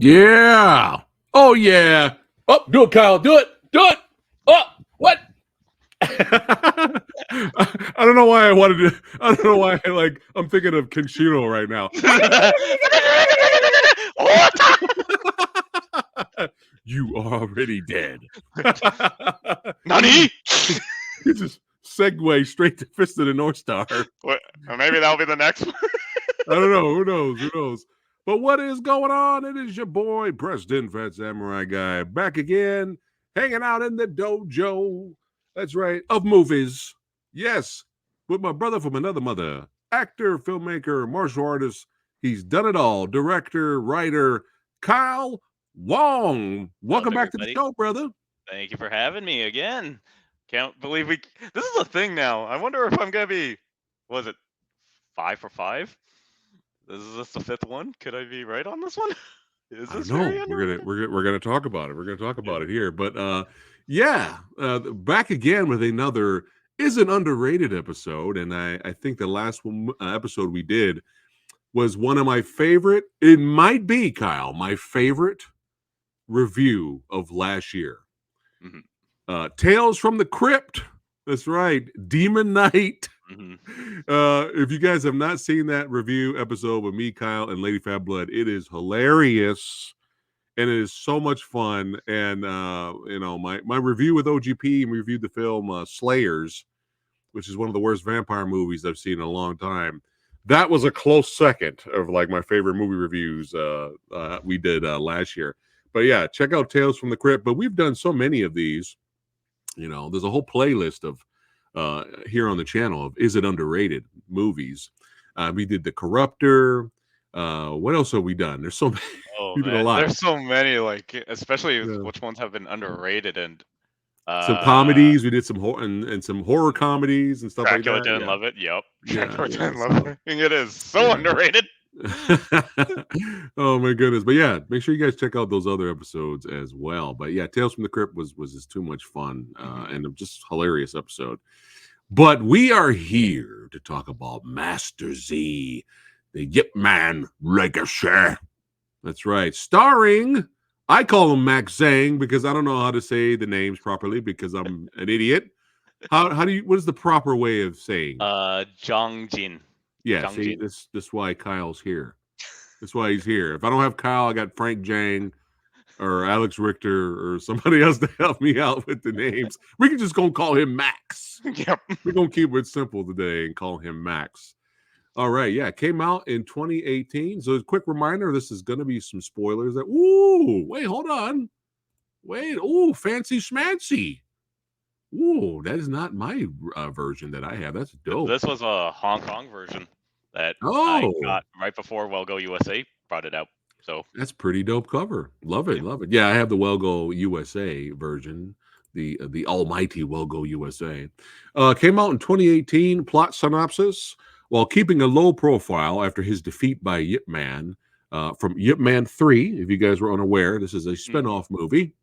Yeah. Oh yeah. Oh, do it, Kyle. Do it. Do it. Oh, what? I don't know why I wanted to. I don't know why. I'm thinking of Kenshiro right now. You are already dead. Nani? You just segue straight to Fist of the North Star. What? Maybe that'll be the next one. I don't know. Who knows? Who knows? But what is going on? It is your boy, Preston PhatSamuraiGuy, back again, hanging out in the dojo. That's right, of movies. Yes, with my brother from another mother, actor, filmmaker, martial artist. He's done it all. Director, writer, Kyle Wong. Welcome back to the show, brother. Thank you for having me again. Can't believe we. This is a thing now. I wonder if I'm gonna be. Was it 5 for 5? Is this the 5th one? Could I be right on this one? Is this very underrated? We're gonna talk about it. We're gonna talk about it here. But back again with another is an underrated episode, and I think the last one episode we did was one of my favorite. It might be, Kyle, my favorite review of last year. Mm-hmm. Tales from the Crypt. That's right, Demon Knight. Mm-hmm. If you guys have not seen that review episode with me, Kyle, and Lady Fat Blood, it is hilarious and it is so much fun. And my review with OGP, and reviewed the film Slayers, which is one of the worst vampire movies I've seen in a long time. That was a close second of like my favorite movie reviews we did last year. But yeah, check out Tales from the Crypt. But we've done so many of these. There's a whole playlist of here on the channel of Is It Underrated movies. We did The Corruptor. What else have we done? There's so many. Man. There's so many, especially which ones have been underrated and some comedies. We did some and some horror comedies and stuff Dracula like that. Didn't love it. Yep. Dracula Didn't love it. It is so underrated. Oh my goodness. But yeah, make sure you guys check out those other episodes as well. But yeah, Tales from the Crypt was just too much fun and just hilarious episode. But we are here to talk about Master Z, the Yip Man Legacy. That's right. Starring, I call him Max Zhang because I don't know how to say the names properly because I'm an idiot. What is the proper way of saying? Zhang Jin. Yeah, see, this is why Kyle's here. That's why he's here. If I don't have Kyle, I got Frank Jang or Alex Richter or somebody else to help me out with the names. We can just go call him Max. Yep. We're going to keep it simple today and call him Max. All right. Yeah. It came out in 2018. So a quick reminder, this is going to be some spoilers. Wait, hold on. Fancy schmancy. Ooh, that is not my version that I have. That's dope. This was a Hong Kong version that I got right before Wellgo USA brought it out. So that's pretty dope cover. Love it, love it. Yeah, I have the Wellgo USA version, the almighty Wellgo USA. Came out in 2018. Plot synopsis: while keeping a low profile after his defeat by Yip Man from Yip Man 3, if you guys were unaware, this is a spinoff movie.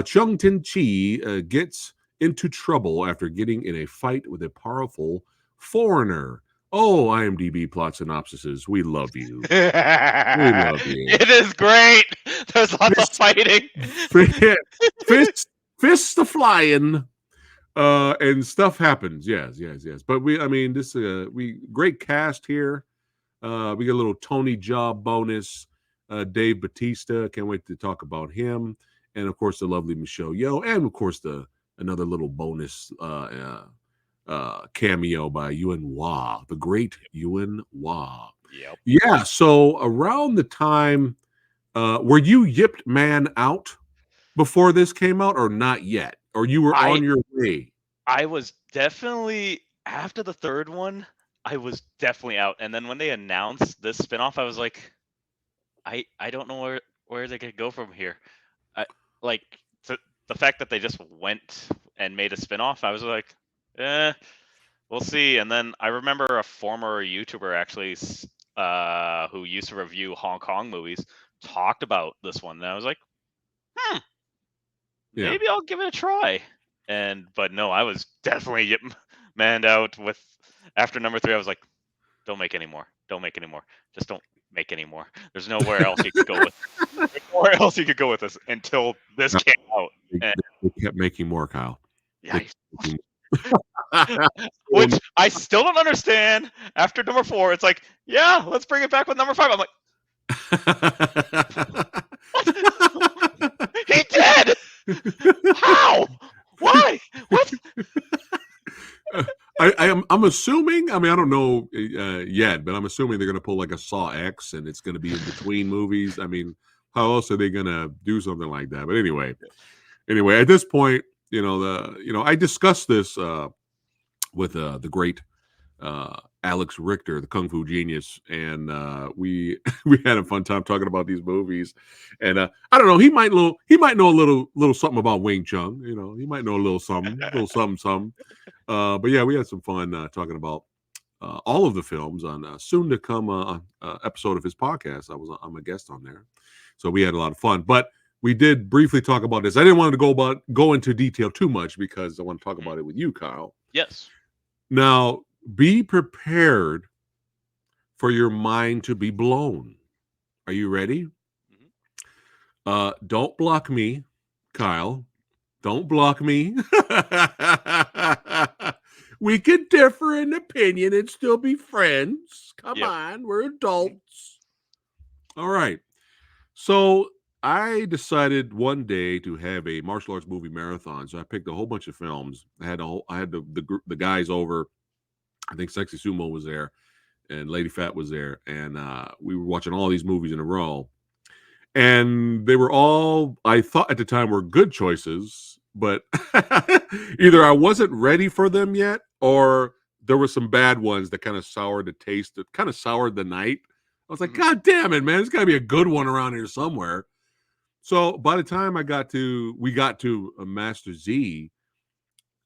Chung Tin Chi gets into trouble after getting in a fight with a powerful foreigner. Oh, IMDb plot synopsises. We love you. We love you. It is great. There's lots of fighting. Fists are flying. And stuff happens. Yes. But great cast here. We got a little Tony Jaa bonus. Dave Bautista. Can't wait to talk about him. And of course, the lovely Michelle Yeoh. And of course, another little bonus cameo by Yuen Wah, the great Yuen Wah. Yep. Yeah. So around the time, were you Yipped Man out before this came out, or not yet? Or you were on your way? I was definitely after the third one. I was definitely out, and then when they announced this spinoff, I was like, I don't know where they could go from here. The fact that they just went and made a spinoff, I was like, we'll see. And then I remember a former YouTuber actually who used to review Hong Kong movies talked about this one, and I was like, maybe I'll give it a try. But no, I was definitely manned out with after number 3. I was like, don't make any more. Just don't make any more. There's nowhere else you could go with. There's nowhere else you could go with this until this came out. They, And they kept making more, Kyle. yeah, They kept making which I still don't understand. After number 4, it's like, yeah, let's bring it back with number 5. I'm like, what? He did. How? Why? What? I'm assuming. I mean, I don't know yet, but I'm assuming they're going to pull like a Saw X, and it's going to be in between movies. I mean, how else are they going to do something like that? But anyway, at this point, I discussed this with the great Alex Richter, the Kung Fu genius, and we we had a fun time talking about these movies. And I don't know, he might know a little something about Wing Chun. He might know a little something. But yeah, we had some fun talking about all of the films on soon to come episode of his podcast. I'm a guest on there, so we had a lot of fun. But we did briefly talk about this. I didn't want to go into detail too much because I want to talk about it with you, Kyle. Yes. Now, be prepared for your mind to be blown. Are you ready? Don't block me, Kyle. Don't block me. We could differ in opinion and still be friends. Come on, we're adults. All right. So I decided one day to have a martial arts movie marathon. So I picked a whole bunch of films. I had the guys over. I think Sexy Sumo was there, and Lady Fat was there, and we were watching all these movies in a row. And they were all, I thought at the time, were good choices, but either I wasn't ready for them yet, or there were some bad ones that kind of soured the taste, that kind of soured the night. I was like, God damn it, man, there's got to be a good one around here somewhere. So by the time we got to Master Z,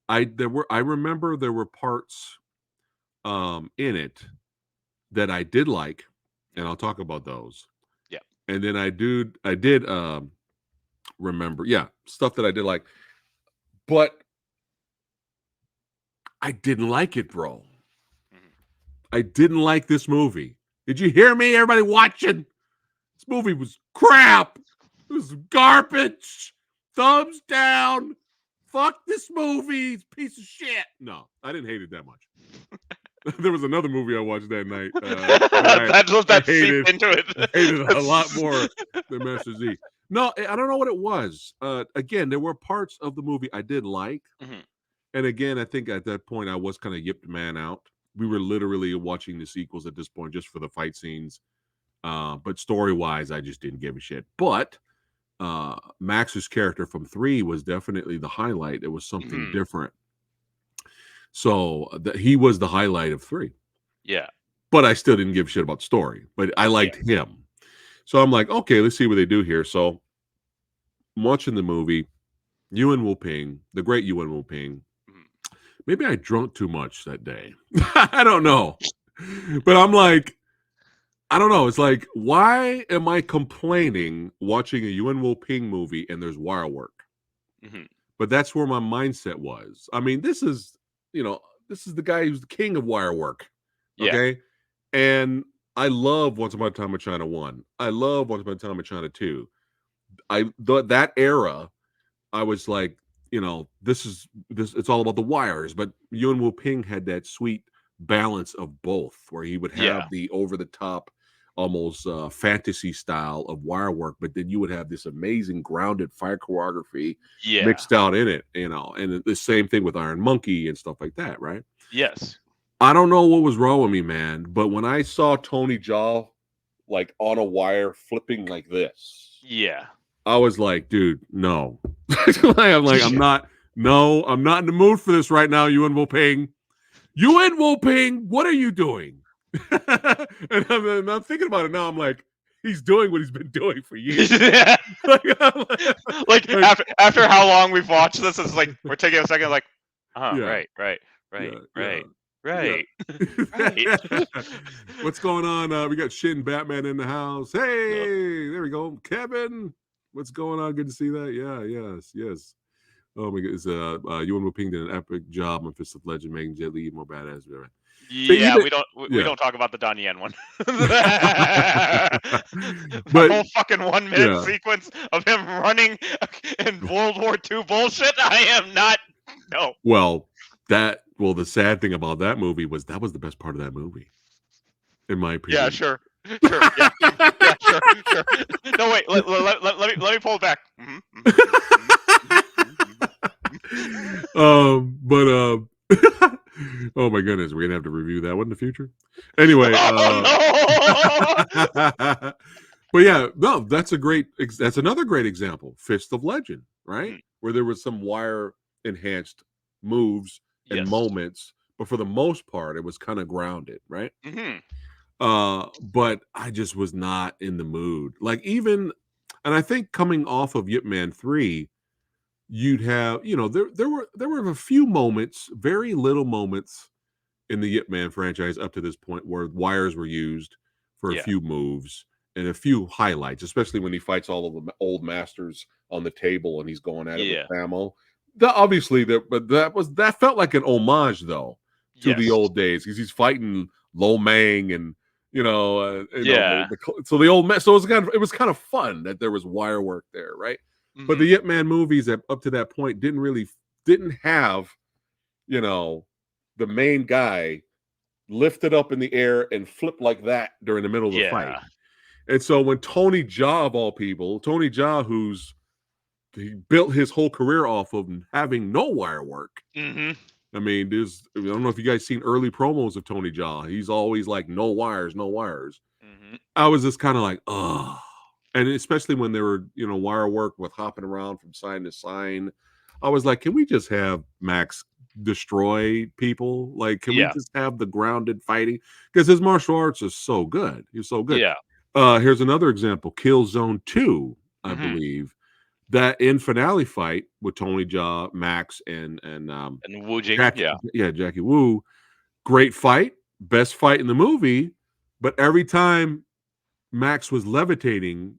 I remember there were parts in it that I did like, and I'll talk about those. Yeah. And then I did remember, stuff that I did like, but I didn't like it, bro. I didn't like this movie. Did you hear me? Everybody watching? This movie was crap. It was garbage. Thumbs down. Fuck this movie. It's a piece of shit. No, I didn't hate it that much. There was another movie I watched that night. That seeped into it. I hated it a lot more than Master Z. No, I don't know what it was. Again, there were parts of the movie I did like. And again, I think at that point I was kind of yipped man out. We were literally watching the sequels at this point just for the fight scenes. But story-wise, I just didn't give a shit. But Max's character from 3 was definitely the highlight. It was something different. So he was the highlight of 3. Yeah. But I still didn't give a shit about the story. But I liked him. So I'm like, okay, let's see what they do here. So I'm watching the movie. Yuan Wu-ping, the great Yuan Wu-ping. Maybe I drunk too much that day. I don't know. But I'm like, I don't know. It's like, why am I complaining watching a Yuan Wu-ping movie and there's wire work? But that's where my mindset was. I mean, this is the guy who's the king of wire work. Okay. Yeah. And I love Once Upon a Time in China 1. I love Once Upon a Time in China 2. That era, I was like, this it's all about the wires. But Yuan Wu-ping had that sweet balance of both, where he would have the over-the-top, almost fantasy style of wire work, but then you would have this amazing grounded fire choreography mixed out in it, and the same thing with Iron Monkey and stuff like that, right? Yes. I don't know what was wrong with me, man, but when I saw Tony Jaa like on a wire flipping like this, I was like, dude, no. I'm like, I'm not in the mood for this right now, Yuan Wu-ping. Yuan Wu-ping, what are you doing? And I'm thinking about it now. I'm like, he's doing what he's been doing for years. like after how long we've watched this, it's like we're taking a second, like, right. What's going on? We got Shin Batman in the house. Hey, there we go. Kevin, what's going on? Good to see that. Yes. Oh my goodness. Yuan Wu-ping did an epic job on Fist of Legend, making Jet Li more badass. They Yeah, even we yeah. don't talk about the Donnie Yen one. That But whole fucking 1 minute yeah. sequence of him running in World War II bullshit. I am not. No. Well, the sad thing about that movie was that was the best part of that movie, in my Yeah, opinion. sure, sure. Yeah, yeah, sure, sure. No, wait. Let me pull it back. But oh my goodness, we're gonna have to review that one in the future. Anyway, Oh but yeah, no, that's another great example. Fist of Legend, no! right? Where there was some wire enhanced moves and Yes. moments, but for the most part, it was kind of grounded, right? Hmm. But I just was not in the mood. Like even, and I think coming off of Yip Man 3, you'd have, there were a few moments, very little moments in the Yip Man franchise up to this point where wires were used for a Yeah. few moves and a few highlights, especially when he fights all of the old masters on the table and he's going at it with Yeah. Famo. Obviously, that felt like an homage though to the Yes. old days because he's fighting Lo Mang and Yeah. so the old so it was kind of fun that there was wire work there, right? But the Hmm. Yip Man movies up to that point didn't have you know the main guy lifted up in the air and flipped like that during the middle of the fight. Yeah. And so when Tony Jaa, of all people, Tony Jaa, he built his whole career off of having no wire work. Hmm. I mean, I don't know if you guys seen early promos of Tony Jaa. He's always like, no wires, no wires. Hmm. I was just kind of like, oh. And especially when there were, wire work with hopping around from sign to sign. I was like, can we just have Max destroy people? Like, can we Yeah. just have the grounded fighting? Because his martial arts is so good. He's so good. Yeah. Here's another example: Killzone 2, I Hmm. believe. That in finale fight with Tony Jaa, Max, and And Wu Jing. Jackie, Yeah. yeah, Jackie Wu. Great fight, best fight in the movie. But every time Max was levitating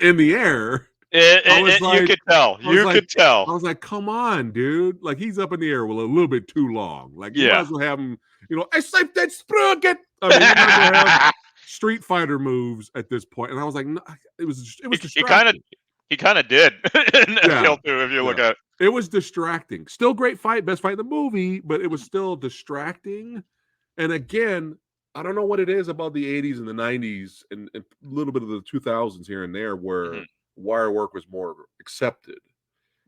in the air, I was You like, could tell. I was You like, could tell. I was like, come on, dude! Like he's up in the air a little bit too long. Like you might Yeah. as well have him. I saved that sprocket. I mean, you might as well have Street Fighter moves at this point. And I was like, no, it was he kind of distracting. he kind of did in Yeah, FPL 2 if you yeah. look at. It was distracting. Still great fight, best fight in the movie, but it was Mhm, still distracting. And again, I don't know what it is about the 80s and the 90s and a little bit of the 2000s here and there mhm, where wire work was more accepted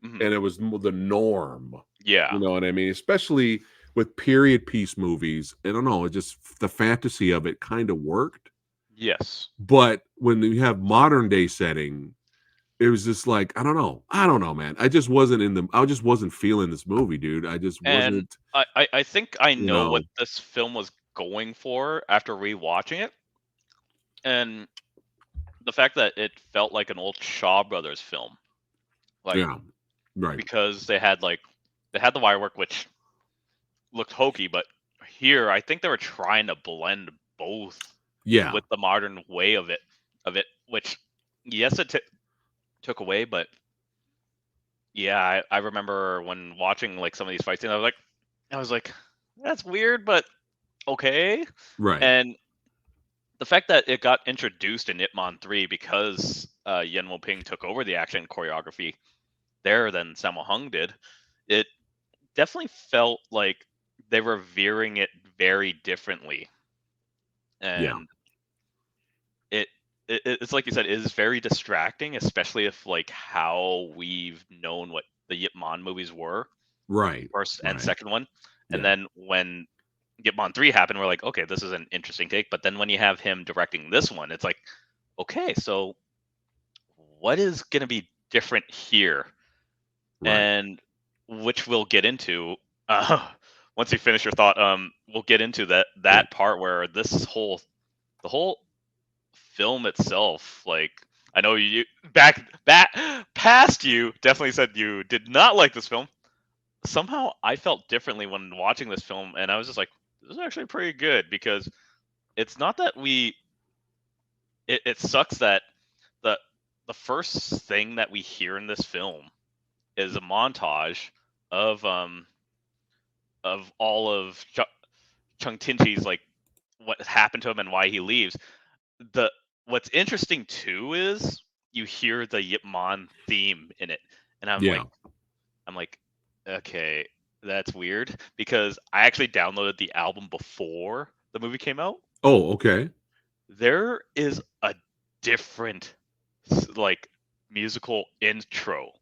mhm. and it was the norm. Yeah. You know what I mean? Especially with period piece movies. I don't know, it just the fantasy of it kind of worked. Yes. But when you have modern day setting, it was just like, I don't know. I don't know, man. I just wasn't feeling this movie, dude. I just And wasn't, I think I you know what know. this film was going for after rewatching it, and the fact that it felt like an old Shaw Brothers film, like Yeah. Right. because they had the wire work which looked hokey, but here I think they were trying to blend both Yeah. with the modern way which yes took away, but yeah, I remember when watching like some of these fight scenes, I was like, that's weird, but okay. Right. And the fact that it got introduced in Ip Man 3 because Yen Wo Ping took over the action choreography there than Sammo Hung did, it definitely felt like they were veering it very differently. Yeah. And it, it's like you said, it is very distracting, especially if like how we've known what the Yip Man movies were, Right. first and Right. second one. And Yeah. then when Yip Man 3 happened, we're like, okay, this is an interesting take. But then when you have him directing this one, it's like, okay, so what is going to be different here? Right. And which we'll get into uh, once you finish your thought. We'll get into Yeah. that part where the whole film itself, like I know you back past you definitely said you did not like this film. Somehow I felt differently when watching this film, and I was just like, this is actually pretty good because it's not that it sucks that the the first thing that we hear in this film is a montage of of all of Chung Tinchi's like what happened to him and why he leaves. The What's interesting too is you hear the Yip Man theme in it, and Yeah. I'm like, okay, that's weird because I actually downloaded the album before the movie came out. Oh, okay. There is a different like musical intro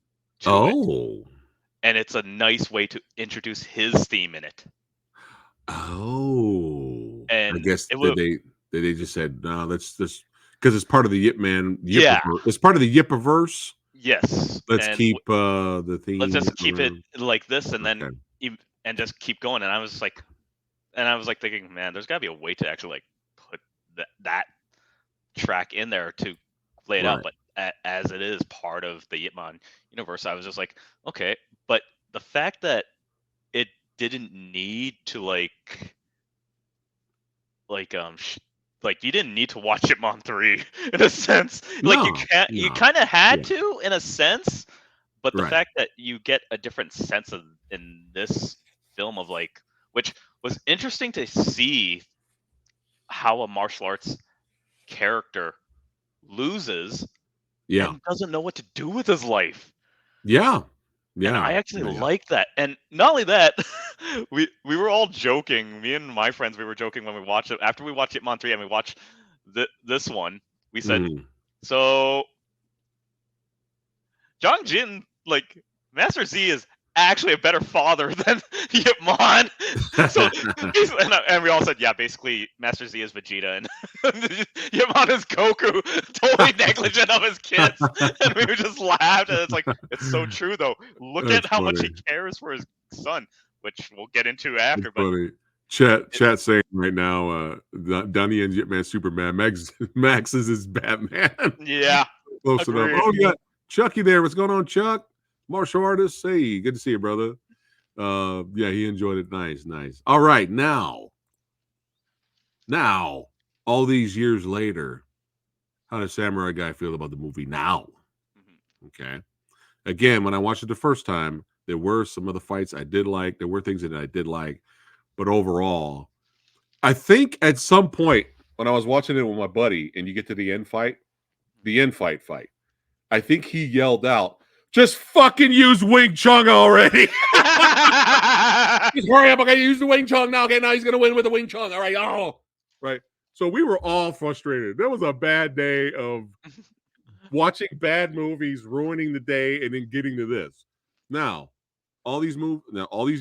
to it, Oh. and it's a nice way to introduce his theme in it. Oh. I And guess it will, did they just said, no, let's just because it's part of the Yip Man yeah, Yipperverse. It's part of the Yipperverse. yes, Let's and keep the let's theme just keep it around. like this, and then Okay. and just keep going. And I was like thinking, man, there's got to be a way to actually like put that track in there to lay it out. Right. But as it is part of the Yip Man universe, I was just like, okay. But the fact that it didn't need to like like you didn't need to watch Yip Man 3 in a sense. Like No, you no. kind of had Yeah. to in a sense, but the Right. fact that you get a different sense of in this film of like, which was interesting to see how a martial arts character loses Yeah. and doesn't know what to do with his life. Yeah. And Yeah. I actually Yeah, yeah. like that. And not only that, we were all joking. Me and my friends, we were joking when we watched it. After we watched Hitman 3 and we watched this one, we said, Mhm. so Zhang Jin, like Master Z, is actually a better father than Yip Man. So, and we all said, yeah, basically Master Z is Vegeta and Yip Man is Goku, totally negligent of his kids. And we just laughed, and it's like it's so true though. Look at That's how much funny. he cares for his son, which we'll get into That's after. But funny. Chat it, chat saying right now, Donnie and Yipman Superman. Max is his Batman. yeah, Close enough. agree. Oh, you got Chucky there. What's going on, Chuck? Martial artist. Hey, good to see you, brother. Yeah, he enjoyed it. Nice, nice. All right, now, all these years later, how does Samurai Guy feel about the movie now? Mhm. Okay. Again, when I watched it the first time, there were some of the fights I did like. There were things that I did like, but overall, I think at some point when I was watching it with my buddy, and you get to the end fight, I think he yelled out, "Just fucking use Wing Chun already! Just hurry up! Okay, use the Wing Chun now. Okay, now he's gonna win with the Wing Chun. All right, oh, right." So we were all frustrated. There was a bad day of watching bad movies, ruining the day, and then getting to this. Now, all these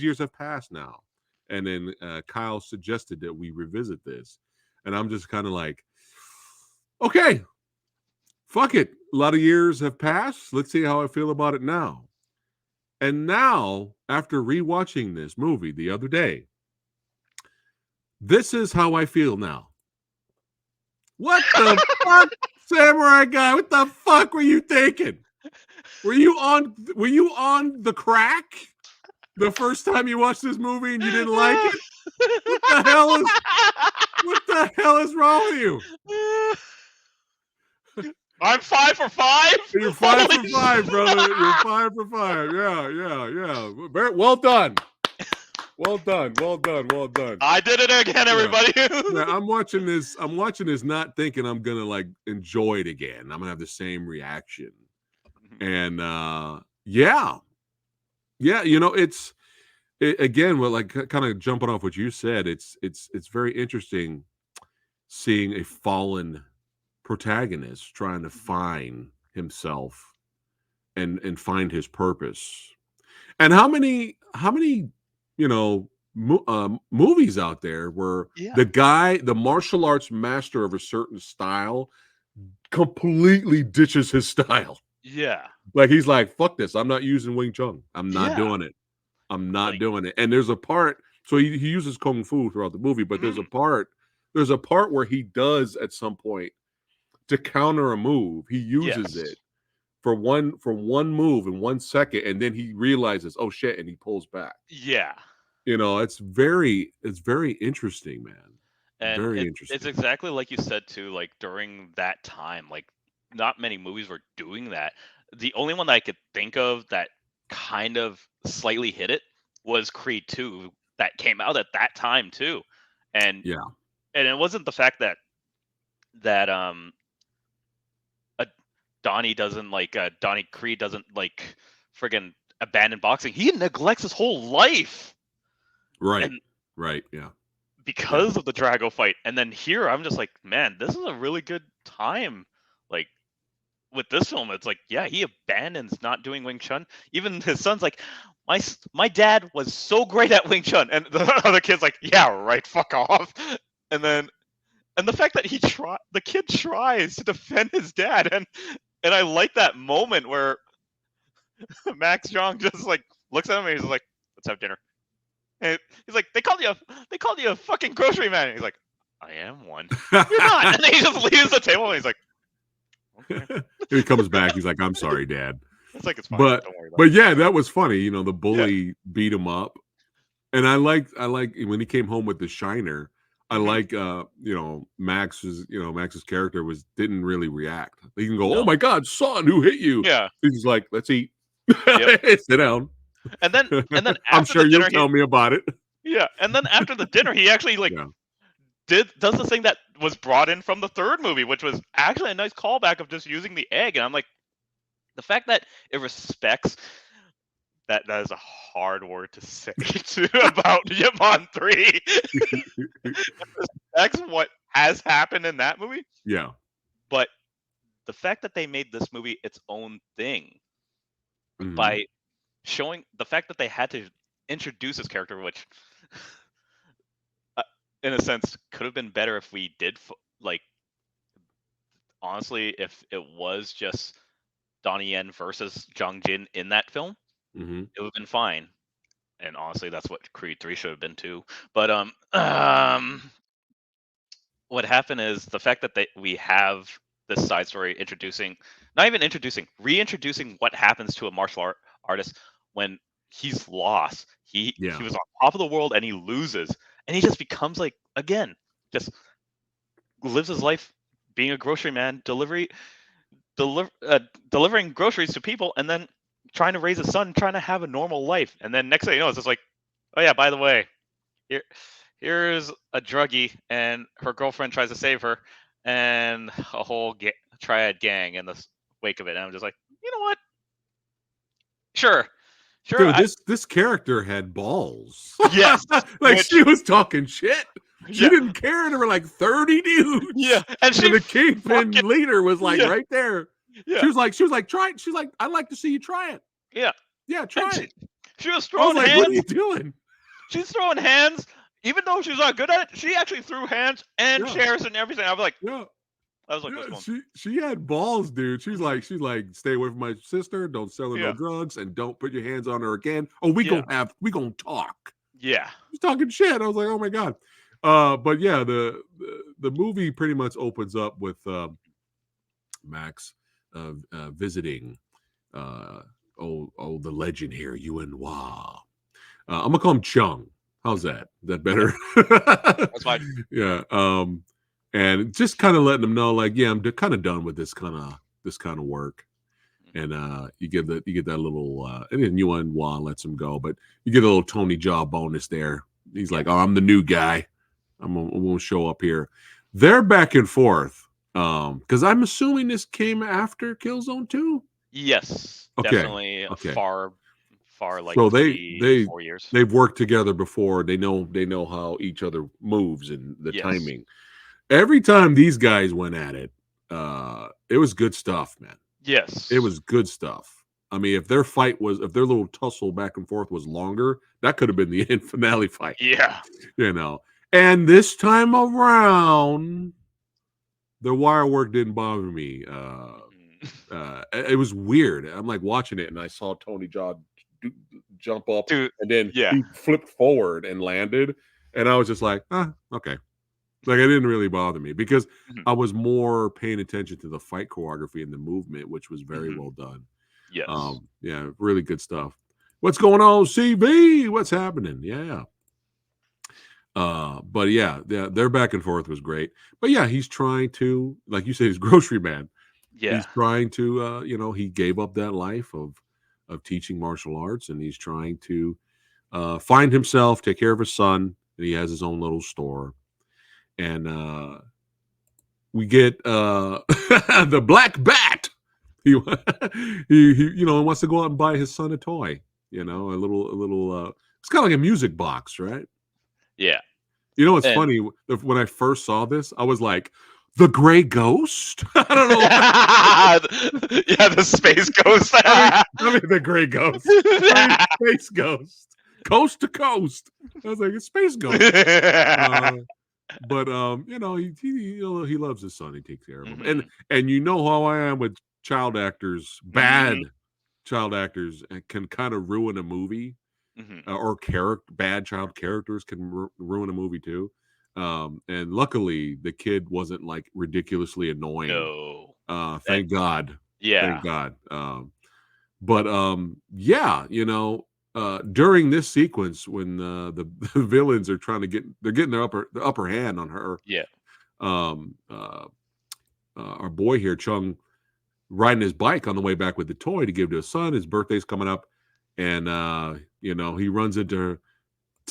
years have passed now, and then Kyle suggested that we revisit this, and I'm just kind of like, okay, fuck it. A lot of years have passed. Let's see how I feel about it now. And now, after rewatching this movie the other day, this is how I feel now. What the fuck, Samurai Guy? What the fuck were you thinking? Were you on the crack the first time you watched this movie and you didn't like it? What the hell is wrong with you? I'm 5 for 5. You're five Holy for five, brother. You're 5 for 5. Yeah, yeah, yeah. Very well done. Well done. Well done. Well done. I did it again, Yeah. everybody. Yeah, I'm watching this. I'm watching this, not thinking I'm gonna like enjoy it again. I'm gonna have the same reaction. And yeah, yeah. Again. Well, like kind of jumping off what you said. It's very interesting seeing a fallen protagonist trying to find himself and find his purpose. And how many movies out there where Yeah. the martial arts master of a certain style completely ditches his style. Yeah. Like he's like, fuck this, I'm not using Wing Chun, I'm not Yeah. doing it, I'm not Like, doing it. And there's a part, so he uses kung fu throughout the movie, but mhm. there's a part where he does at some point to counter a move, he uses Yes. it for one move in 1 second, and then he realizes, oh shit, and he pulls back. Yeah. It's very interesting, man. And Very it's interesting. exactly like you said too, like during that time, like not many movies were doing that. The only one that I could think of that kind of slightly hit it was Creed 2 that came out at that time too. and Yeah. it wasn't the fact that uh, Donnie Creed doesn't like friggin' abandon boxing. He neglects his whole life, Right. and Right. Yeah. Yeah. because of the Drago fight. And then here, I'm just like, man, this is a really good time. Like with this film, it's like, yeah, he abandons not doing Wing Chun. Even his son's like, my dad was so great at Wing Chun, and the other kid's like, yeah, right, fuck off. And then the fact that the kid tries to defend his dad, and I like that moment where Max Jong just like looks at him and he's like, let's have dinner. And he's like, they called you a fucking grocery man. And he's like, I am one. You're not. And then he just leaves the table and he's like, okay. He comes back. He's like, I'm sorry, Dad. It's like, it's fine. But Don't worry about but it. yeah, that was funny. You know, the Yeah. bully beat him up. And I like when he came home with the shiner. I Mm-hmm. like Max's character didn't really react. He can go, oh No. my God, son, who hit you? Yeah. He's like, let's eat. Yep. Sit down. And then I'm after sure the you'll dinner, tell me about it. yeah. And then after the dinner, he actually like Yeah. does the thing that was brought in from the third movie, which was actually a nice callback of just using the egg. And I'm like, the fact that it respects that is a hard word to say about Yamon 3. That's what has happened in that movie. Yeah. But the fact that they made this movie its own thing Mhm. by showing the fact that they had to introduce this character, which in a sense could have been better if we did like honestly if it was just Donnie Yen versus Jung Jin in that film, Mhm. it would have been fine. And honestly, that's what Creed 3 should have been too. But what happened is the fact that we have this side story introducing, not even introducing, reintroducing what happens to a martial artist when he's lost. He Yeah. was on top of the world and he loses, and he just becomes like again, just lives his life being a grocery man, delivering groceries to people, and then trying to raise a son, trying to have a normal life. And then next thing you know, it's just like, oh yeah, by the way, here here's a druggie and her girlfriend tries to save her, and a whole triad gang in the wake of it. And I'm just like, you know what? Sure, sure. Dude, this character had balls. Yes, Like which she was talking shit. She yeah, didn't care. There were like 30 yeah, dudes. and And she the kingpin fucking leader was like yeah, right there. yeah, She was like, try it. She's like, I'd like to see you try it. yeah, Yeah, and try it. she was I was throwing like, what are you hands. doing? She's throwing hands, even though she's not good at it. She actually threw hands and Yeah, chairs and everything. yeah. I was like, Yeah, what's going? she had balls, dude. Mhm. She's like, stay away from my sister. Don't sell her no Yeah, drugs, and don't put your hands on her again. Oh, yeah, we gonna talk. yeah, She's talking shit. I was like, oh my God. But yeah, the movie pretty much opens up with Max visiting uh the legend here, Yuen Wah. I'm gonna call him Chung. How's that? Is that yeah. better? That's fine. Yeah. And just kind of letting them know, like, yeah, I'm kind of done with this kind of work. And you get that little and then Yuen Wah lets him go, but you get a little Tony Jaa bonus there. He's Yeah. like, oh, I'm the new guy. I'm gonna show up here. They're back and forth. Because I'm assuming this came after Killzone 2. Yes, Okay. definitely Okay. far like So 3 4 years. they've worked together before. They know how each other moves and the Yes, timing. Every time these guys went at it, it was good stuff, man. It yes, was good stuff. I mean, if their little tussle back and forth was longer, that could have been the end finale fight, yeah. you know. And this time around, the wire work didn't bother me. Mhm. It was weird. I'm like watching it, and I saw Tony Jaa jump up, Dude, and then yeah. he flipped forward and landed, and I was just like, okay. Like it didn't really bother me because Mhm, I was more paying attention to the fight choreography and the movement, which was very mhm. well done. Yes. Yeah, really good stuff. What's going on, CB? What's happening? Yeah. But yeah, their back and forth was great. But yeah, he's trying to, like you said, he's grocery man. Yeah. He's trying to, he gave up that life of teaching martial arts, and he's trying to find himself, take care of his son, and he has his own little store. and we get the black bat. He, wants to go out and buy his son a toy. A little. It's kind of like a music box, right? Yeah. It's And funny. When I first saw this, I was like, "The Gray Ghost." I don't know. Yeah, the space ghost. I mean, the Gray Ghost. I mean, Space Ghost, coast to coast. I was like, a Space Ghost. But he loves his son. He takes care of him. And you know how I am with child actors, bad child actors can kind of ruin a movie, or bad child characters can ruin a movie too. And luckily, the kid wasn't like ridiculously annoying. No. Thank God. Yeah. Thank God. But yeah, during this sequence when the villains are they're getting the upper hand on her. Yeah. Our boy here, Chung, riding his bike on the way back with the toy to give to his son. His birthday's coming up, and he runs into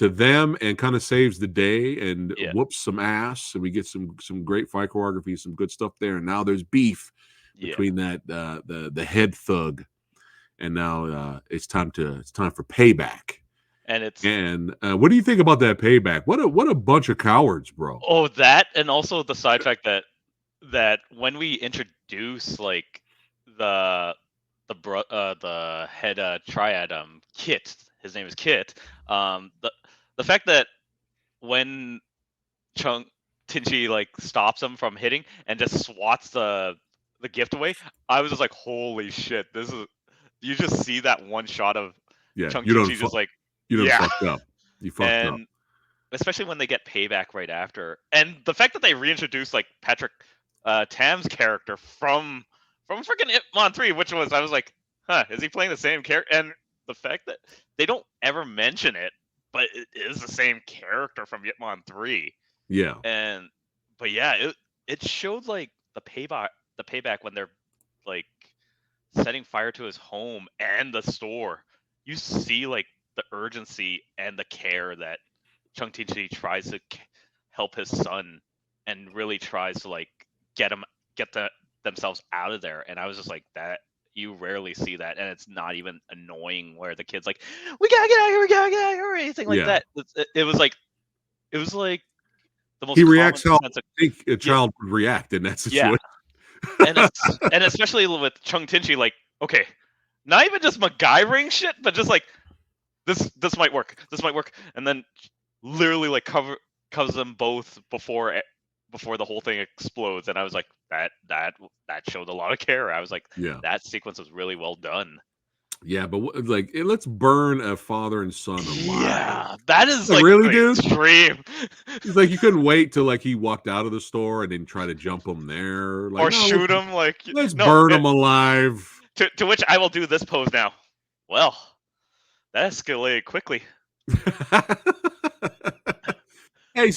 them and kind of saves the day and whoops some ass, and we get some great fight choreography, some good stuff there. And now there's beef between that the head thug, and now it's time for payback. And what do you think about that payback? What a bunch of cowards, bro. Oh, that, and also the side fact that when we introduce like the head triad, Kit, his name is Kit. The fact that when Chung Tinchi like stops him from hitting and just swats the gift away, I was just like, holy shit, you just see that one shot of Chung Tinchi just like fucked up. You fucked up. Especially when they get payback right after. And the fact that they reintroduced like Patrick Tam's character from freaking Hitman 3, which was, I was like, huh, is he playing the same character? And the fact that they don't ever mention it, but it is the same character from Hitman 3. Yeah. But yeah, it showed like the payback when they're like setting fire to his home and the store. You see like the urgency and the care that Chung Tinchi tries to help his son and really tries to like get themselves out of there. And I was just like, that you rarely see that, and it's not even annoying where the kid's like, we gotta get out of here, or anything like that. It was like the most. He reacts how I think a child would react in that situation. Yeah. and especially with Chung Tinchi, like, okay, not even just MacGyvering shit, but just like this might work, and then literally like covers them both before the whole thing explodes. And I was like, that showed a lot of care. I was like, that sequence was really well done. Yeah, but like, let's burn a father and son alive. Yeah, that is like really, dude. Extreme. It's like you couldn't wait till like he walked out of the store and then try to jump him there, like, or shoot him. Like, let's burn him alive. To which I will do this pose now. Well, that escalated quickly. Hey,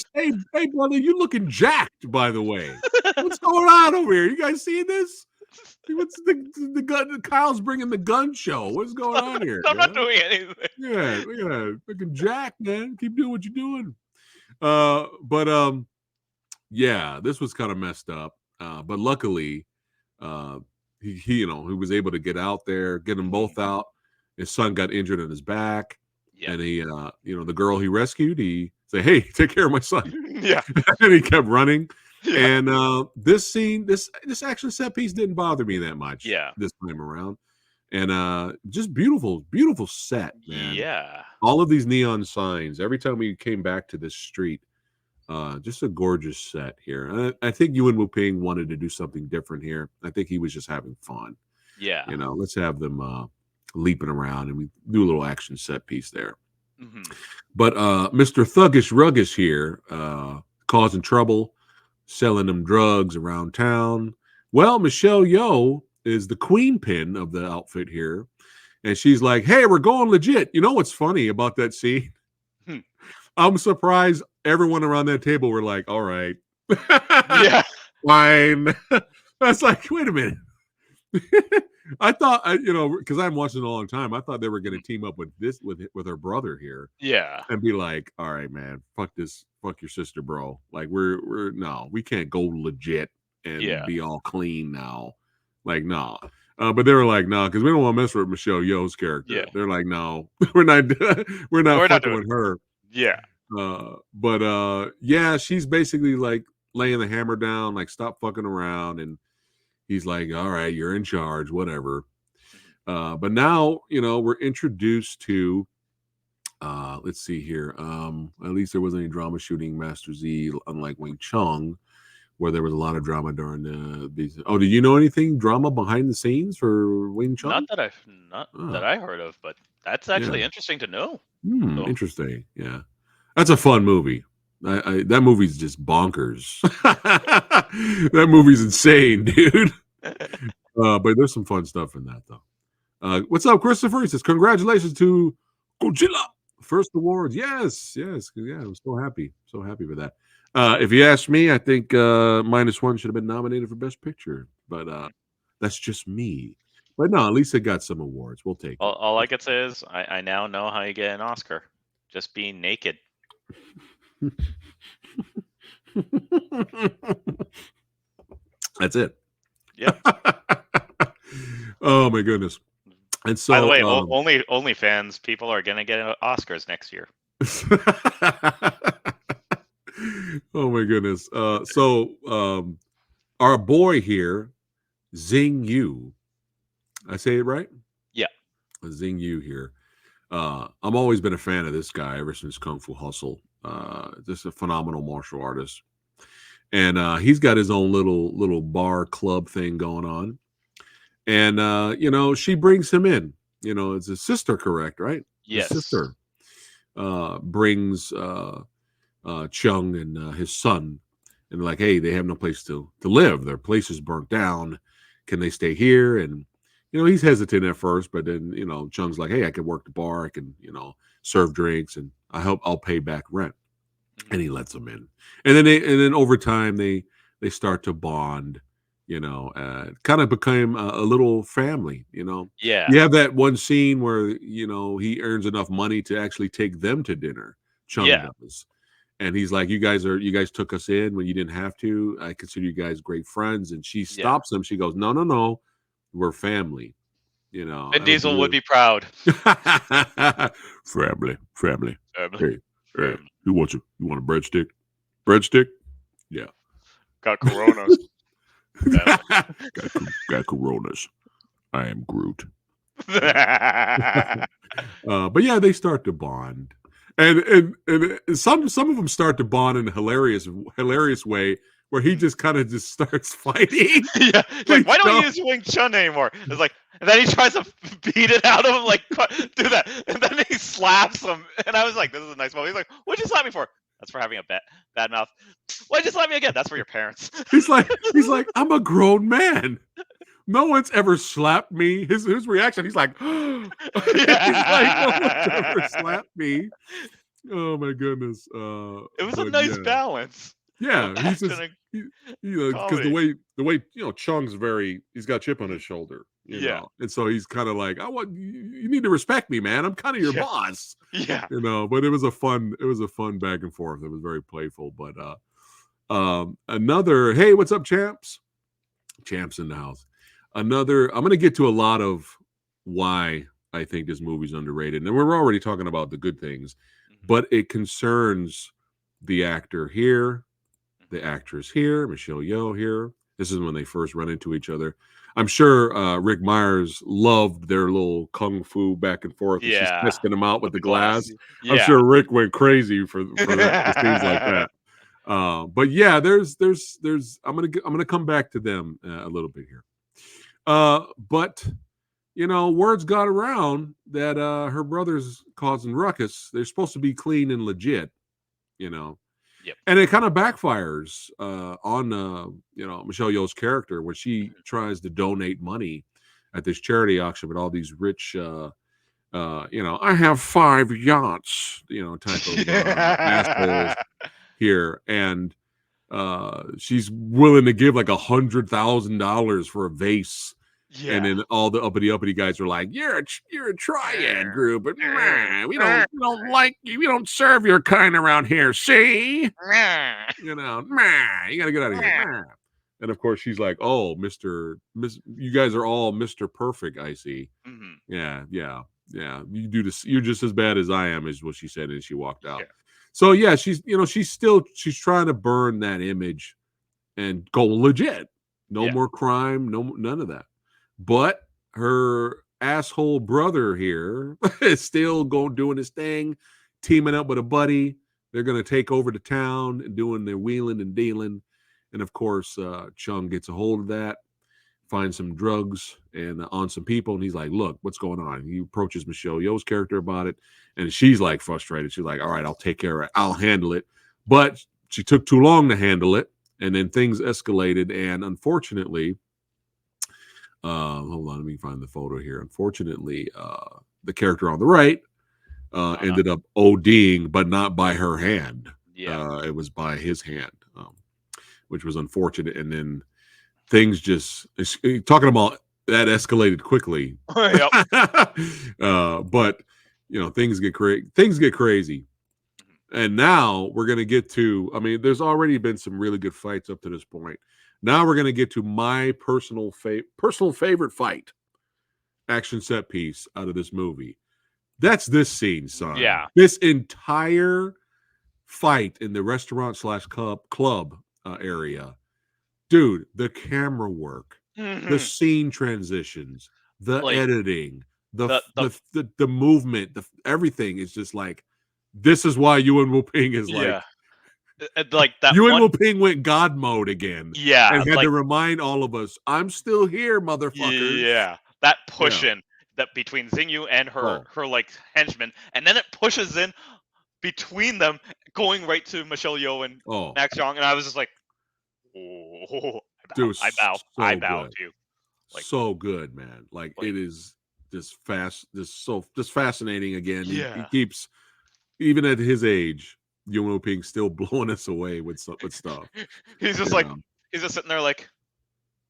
brother, you looking jacked, by the way. What's going on over here? You guys see this? What's the gun? Kyle's bringing the gun show. What's going on here? I'm not doing anything. Yeah, looking jacked, man. Keep doing what you're doing. But yeah, this was kind of messed up. But luckily, he was able to get out there, get them both out. His son got injured in his back. Yeah. And he, the girl he rescued, he said, "Hey, take care of my son." Yeah. And he kept running. Yeah. And this scene, this action set piece didn't bother me that much. Yeah. This time around, and just beautiful set, man. Yeah. All of these neon signs. Every time we came back to this street, just a gorgeous set here. I think Yuen Woo-ping wanted to do something different here. I think he was just having fun. Yeah. Let's have them leaping around, and we do a little action set piece there. Mm-hmm. But Mr. Thuggish Ruggish here, causing trouble, selling them drugs around town. Well, Michelle Yeoh is the queen pin of the outfit here, and she's like, "Hey, we're going legit." You know what's funny about that scene? I'm surprised everyone around that table were like, "All right, yeah, fine." That's like, wait a minute. I thought, because I haven't watched it in a long time. I thought they were going to team up with her brother here Yeah. and be like, "All right, man, fuck your sister, bro. Like, we're no, we can't go legit and Yeah. be all clean now. Like, no." But they were like, "No," because we don't want to mess with Michelle Yeoh's Yeah. character. They're like, "No, we're not, we're not We're not fucking doing with her." Yeah. But yeah, she's basically like laying the hammer down, like stop fucking around, and he's like, "All right, you're in charge, whatever." Mhm. But now, we're introduced to let's see here. At least there wasn't any drama shooting Master Z, unlike Wing Chun, where there was a lot of drama during these. Oh, did you know anything drama behind the scenes for Wing Chun? Not that Ah, I heard of, but that's yeah. actually interesting to know. So Interesting. Yeah, that's a fun movie. That movie's just bonkers. That movie's insane, dude. But there's some fun stuff in that though. What's up, Christopher? He says, "Congratulations to Godzilla first awards." Yes, yes, yeah. I'm so happy with that. If you ask me, I think -1 should have been nominated for Best Picture, but Mhm. that's just me. But no, at least it got some awards. We'll take it. All I could say is I now know how you get an Oscar. Just being naked. That's it. Yep. Oh my goodness. And By the so way, only fans people are gonna get Oscars next year. oh my goodness. Our boy here, Zing Yu. I say it right? Yeah. Zing Yu here. I'm always been a fan of this guy ever since Kung Fu Hustle. Just a phenomenal martial artist. And he's got his own little bar club thing going on. And she brings him in. It's his sister, correct, right? His Yes. sister brings Chung and his son, and like, hey, they have no place to live. Their place is burnt down. Can they stay here? And he's hesitant at first, but then Chung's like, hey, I can work the bar. I can serve drinks, and I'll pay back rent. Mhm. And he lets them in. And then over time they start to bond. Kind of became a little family. Yeah. You have that one scene where he earns enough money to actually take them to dinner. Chung Yeah. does, and he's like, you guys took us in when you didn't have to. I consider you guys great friends. And she Yeah. stops him. She goes, no, no, no, we're family. Vin That was a Diesel would real be proud. family. Family. Hey, hey, Family. you want a breadstick? Breadstick? Yeah. Got Coronas. Family. got coronas. I am Groot. But yeah, they start to bond, and some of them start to bond in a hilarious way, where he just kind of just starts fighting. Yeah, like Like, why don't you no, use Wing Chun anymore? It's like, and then he tries to beat it out of him, like do that, and then he slaps him. And I was like, this is a nice moment. He's like, what'd you slap me for? That's for having a bad mouth. Why'd you slap me again? That's for your parents. he's like, I'm a grown man. No one's ever slapped me. His reaction, he's like, he's like, no one's ever Yeah, slapped me. Oh my goodness. it was a But nice yeah. balance of Yeah, he's action just and he, because the comedy. way Chung's he's got chip on Mhm. his shoulder, Yeah, and so he's kind of like, I want you need to respect me, man. I'm kind of your yeah, boss, yeah. But it was a fun back and forth. It was very playful, but another, hey, what's up, champs in the house. Another, I'm gonna get to a lot of why I think this movie's underrated, and we're already talking about the good things, Mhm, but it concerns the actor here, the mhm. actress here, Michelle Yeoh here. This is when they first run into each other. I'm sure Rick Myers loved their little kung fu back and forth, and she's Yeah, testing him out with with the the glass. glass. I'm Yeah. sure Rick went crazy for scenes like that. But yeah, there's I'm gonna come back to them a little bit here. But words got around that her brother's causing ruckus. They're supposed to be clean and legit, you know, Yep. and it kind of backfires on Michelle Yeoh's character when she Mhm. tries to donate money at this charity auction with all these rich I have 5 yachts, type of assholes here, and she's willing to give like $100,000 for a vase And Yeah. then all the uppity guys are like, you're a triad group, and man, we don't like you, we don't serve your kind around here. See, man, you gotta get out of here, man. And of course, she's like, oh, you guys are all Mr. Perfect. I see. Mhm. Yeah. You do this. You're just as bad as I am, is what she said, and she walked Yeah. out. So yeah, she's trying to burn that image and go legit. No Yeah. more crime, none of that. But her asshole brother here is still going doing his thing, teaming up with a buddy. They're gonna take over the town and doing their wheeling and dealing. And of course, Chung gets a hold of that, finds some drugs and on some people, and he's like, "Look, what's going on?" He approaches Michelle Yeoh's character about it, and she's like frustrated. She's like, "All right, I'll take care of it. I'll handle it." But she took too long to handle it, and then things escalated. And unfortunately, hold on, let me find the photo here. Unfortunately, the character on the right Uh-huh. ended up ODing, but not by her hand. Yeah. It was by his hand, which was unfortunate. And then things just talking about that escalated quickly. Yep. But things get crazy. Mhm. And now we're gonna get to. I mean, there's already been some really good fights up to this point. Now we're gonna get to my personal favorite fight action set piece out of this movie. That's this scene, son. Yeah. This entire fight in the restaurant slash club area, dude. The camera work, the Mhm. scene transitions, the Like editing, the the movement, everything is just like. This is why Yuan Wuping is like. yeah. Like that Yuan one. Wuping went God mode again Yeah. and had to Like remind all of us, I'm still here, motherfuckers. yeah. That push Yeah. in that between Xingyu and her Oh, like henchman, and then it pushes in between them, going right to Michelle Yeoh and oh, Max Jong, and I was just like, oh, dude, I so bow good. to you. Like, So good, man. Like like, it is just fascinating again. He yeah. keeps, even at his age, Yuan Wuping still blowing us away with stuff. he's just You like, know. he's just sitting there like,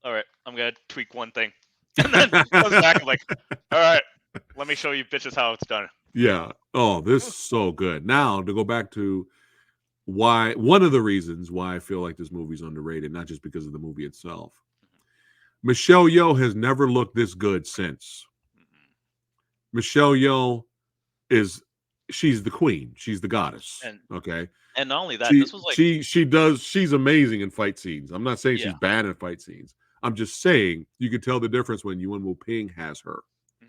all right, I'm gonna tweak one thing, and then comes back and like, all right, let me show you bitches how it's done. Yeah. Oh, this is so good. Now to go back to why one of the reasons why I feel like this movie's underrated, not just because of the movie itself. Michelle Yeoh has never looked this good since. Michelle Yeoh is she's the queen. She's the goddess. And Okay. and not only that, this was like, She's amazing in fight scenes. I'm not saying yeah. she's bad in fight scenes. I'm just saying you can tell the difference when Yuan Wu Ping has her. Mhm.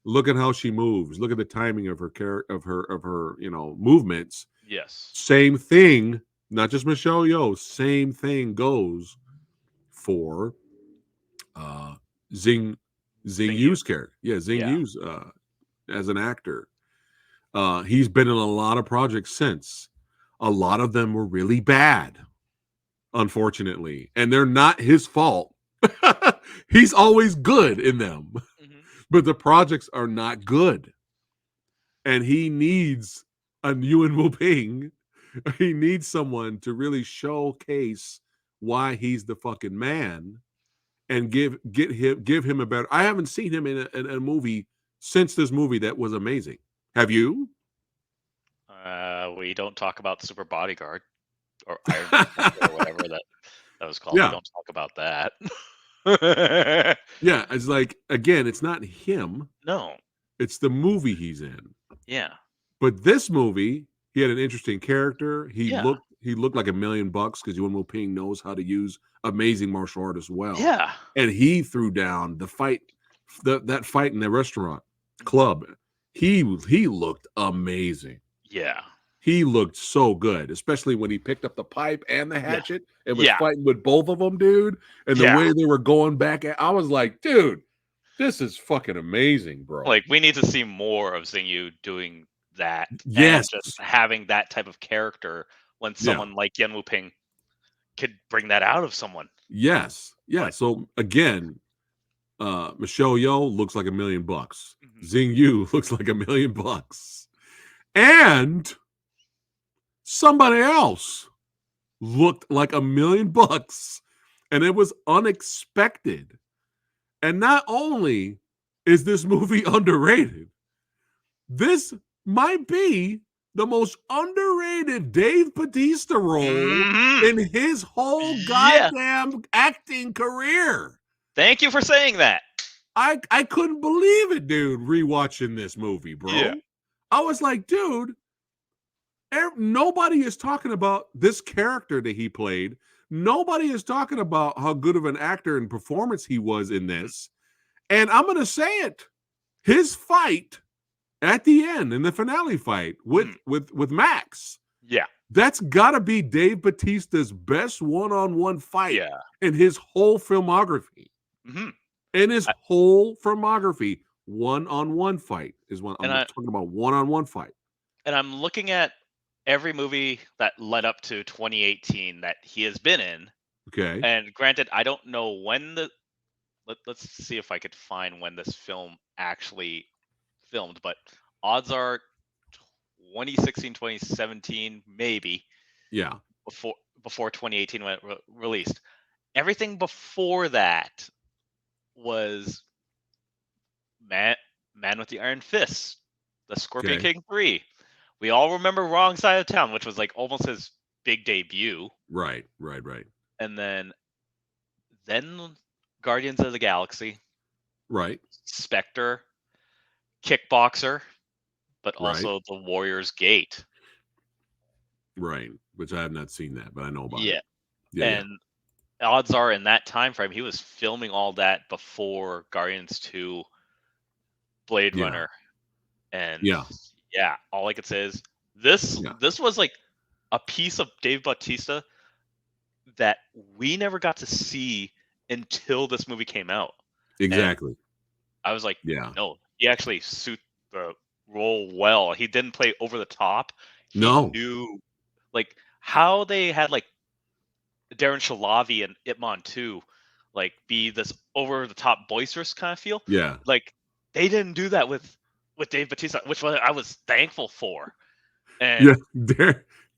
Look at how she moves. Look at the timing of her movements. Yes. Same thing, not just Michelle Yeoh. Same thing goes for uh Zing Xingyu. Yu's character. Yeah, Zing Yeah. Yu's as an actor. He's been in a lot of projects since. A lot of them were really bad, unfortunately, and they're not his fault. He's always good in them, Hmm. but the projects are not good, and he needs a Yuan Wuping. He needs someone to really showcase why he's the fucking man and give him a better. I haven't seen him in a movie since this movie that was amazing. Have you? We don't talk about Super Bodyguard or Iron Man or whatever that was called. We Yeah, don't talk about that. yeah. It's like again, it's not him; No. it's the movie he's in. Yeah. But this movie, he had an interesting character. Yeah. He looked like $1,000,000 because Yuan Wu Ping knows how to use amazing martial art as well. Yeah. And he threw down the fight, that fight in the restaurant Mhm. club. He looked amazing. Yeah. He looked so good, especially when he picked up the pipe and the Yeah. hatchet and was Yeah. fighting with both of them, dude. And the Yeah. way they were going back at, I was like, dude, this is fucking amazing, bro. Like we need to see more of Xingyu doing that and Yes. just having that type of character when Yeah. someone like Yan Ping could bring that out of someone. Yes. Yeah. But So again, Michelle Yeoh looks like $1,000,000. mhm. Xing Yu looks like $1,000,000. And somebody else looked like $1,000,000. And it was unexpected. And not only is this movie underrated, this might be the most underrated Dave Bautista role Mhm. in his whole Yeah. goddamn acting career. Thank you for saying that. I couldn't believe it, dude, rewatching this movie, Yeah. bro. I was like, dude, nobody is talking about this character that he played. Nobody is talking about how good of an actor and performance he was in this. And I'm going to say it. His fight at the end in the finale fight Mhm. with Max, Yeah. that's got to be Dave Bautista's best one-on-one fight Yeah. in his whole filmography. hmm In his whole filmography, one-on-one fight is one And I'm I talking about. One-on-one fight. and I'm looking at every movie that led up to 2018 that he has been in. Okay. And granted, I don't know when let's see if I could find when this film actually filmed, but odds are 2016, 2017, maybe Yeah. before 2018 when it released. Everything before that was Man with the Iron Fist, The Scorpion Okay. King 3. We all remember Wrong Side of Town, which was like almost his big debut. Right. Right. Right. And then Guardians of the Galaxy, Right. Spectre, Kickboxer, but Right. also The Warrior's Gate. Right. Which I have not seen that, but I know about it. Yeah. Yeah. Yeah. And odds are in that time frame he was filming all that before Guardians 2, Blade Yeah. Runner. And Yeah. yeah, all I could say is this Yeah. this was like a piece of Dave Bautista that we never got to see until this movie came out. And Exactly. I was like, Yeah. no, he actually suited the role well. He didn't play over the top. He No. knew like how they had like Darren Shalavi and Ip Man too, like be this over the top boisterous kind of feel. Yeah. Like they didn't do that with Dave Bautista, which I was thankful for. Yeah. And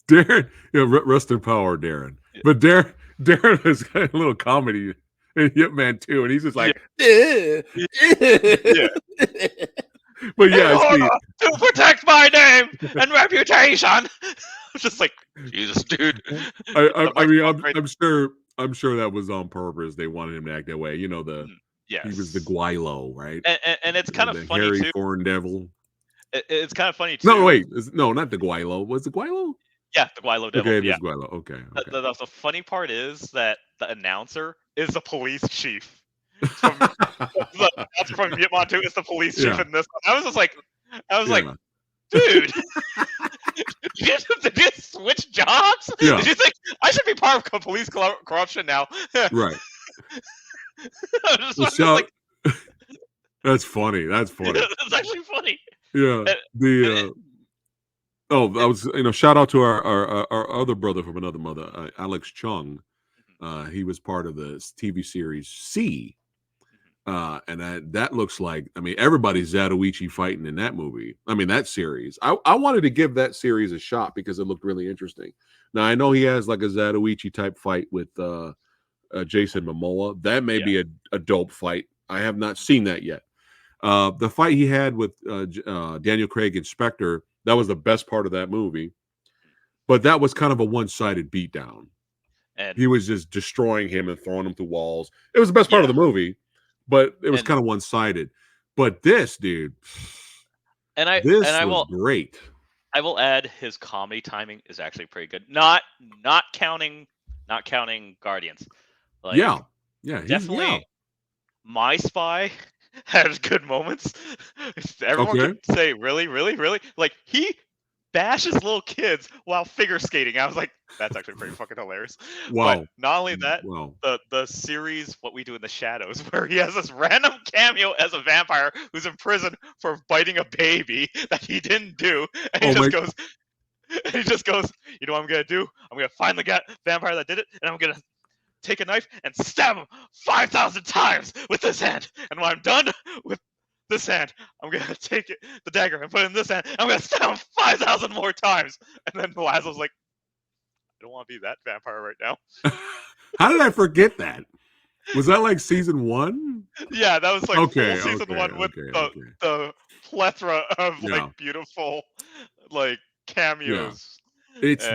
Darren. Yeah. Rest in power, Darren. But Darren has got a little comedy in Yip Man too, and he's just yeah, like, eh, yeah. but In yeah, I order see. to protect my name and reputation. I'm just like, Jesus, dude. I Might mean, sound great. I'm sure that was on purpose. They wanted him to act that way. You know, he was the Yes, Guilo, right? and it's kind of The funny hairy too. foreign devil. It's kind of funny No, too. wait, no, not the Guilo. Was the Guilo? Yeah, the Guaylo Devil. Okay, it Yeah. is Guilo. Okay, okay. The funny part is that the announcer is the police chief from the announcer from Yatman is the police chief Yeah, in this one. I was like, yeah, dude, did you switch jobs? yeah. Did you think I should be part of police corruption now? Right. Well, I'm just like, that's funny. That's funny. it's actually funny. Yeah. And, and I was, shout out to our other brother from another mother, Alex Chung. He was part of the TV series C. And that looks like, I mean, everybody's Zatoichi fighting in that movie. I mean, that series. I wanted to give that series a shot because it looked really interesting. Now, I know he has like a Zatoichi type fight with Jason Momoa. That may yeah, be a dope fight. I have not seen that yet. The fight he had with Daniel Craig and Spectre, that was the best part of that movie. But that was kind of a one-sided beatdown. and He was just destroying him and throwing him through walls. It was the best part of yeah, the movie, but it was and kind of one-sided. But this, dude, and I and this I was will great. I will add his comedy timing is actually pretty good. Not counting Guardians. Yeah. Like Yeah. definitely My Spy has good moments. Everyone Okay. could say, really, really, really? Like he bashes little kids while figure skating. I was like, that's actually pretty fucking hilarious. But Wow. not only that, Wow. the series What We Do in the Shadows, where he has this random cameo as a vampire who's in prison for biting a baby that he didn't do, and Oh my. he just goes, you know what I'm gonna do? I'm gonna find the vampire that did it, and I'm gonna take a knife and stab him 5,000 times with this hand. And when I'm done with this hand, I'm gonna take the dagger and put it in this hand. And I'm gonna stab him 5,000 more times. And then Laszlo's like, I don't want to be that vampire right now. How did I forget that? Was that like season 1? Yeah, that was like full Okay, season okay, one with okay, the okay. the plethora of like Yeah, beautiful like yeah. cameos. And It's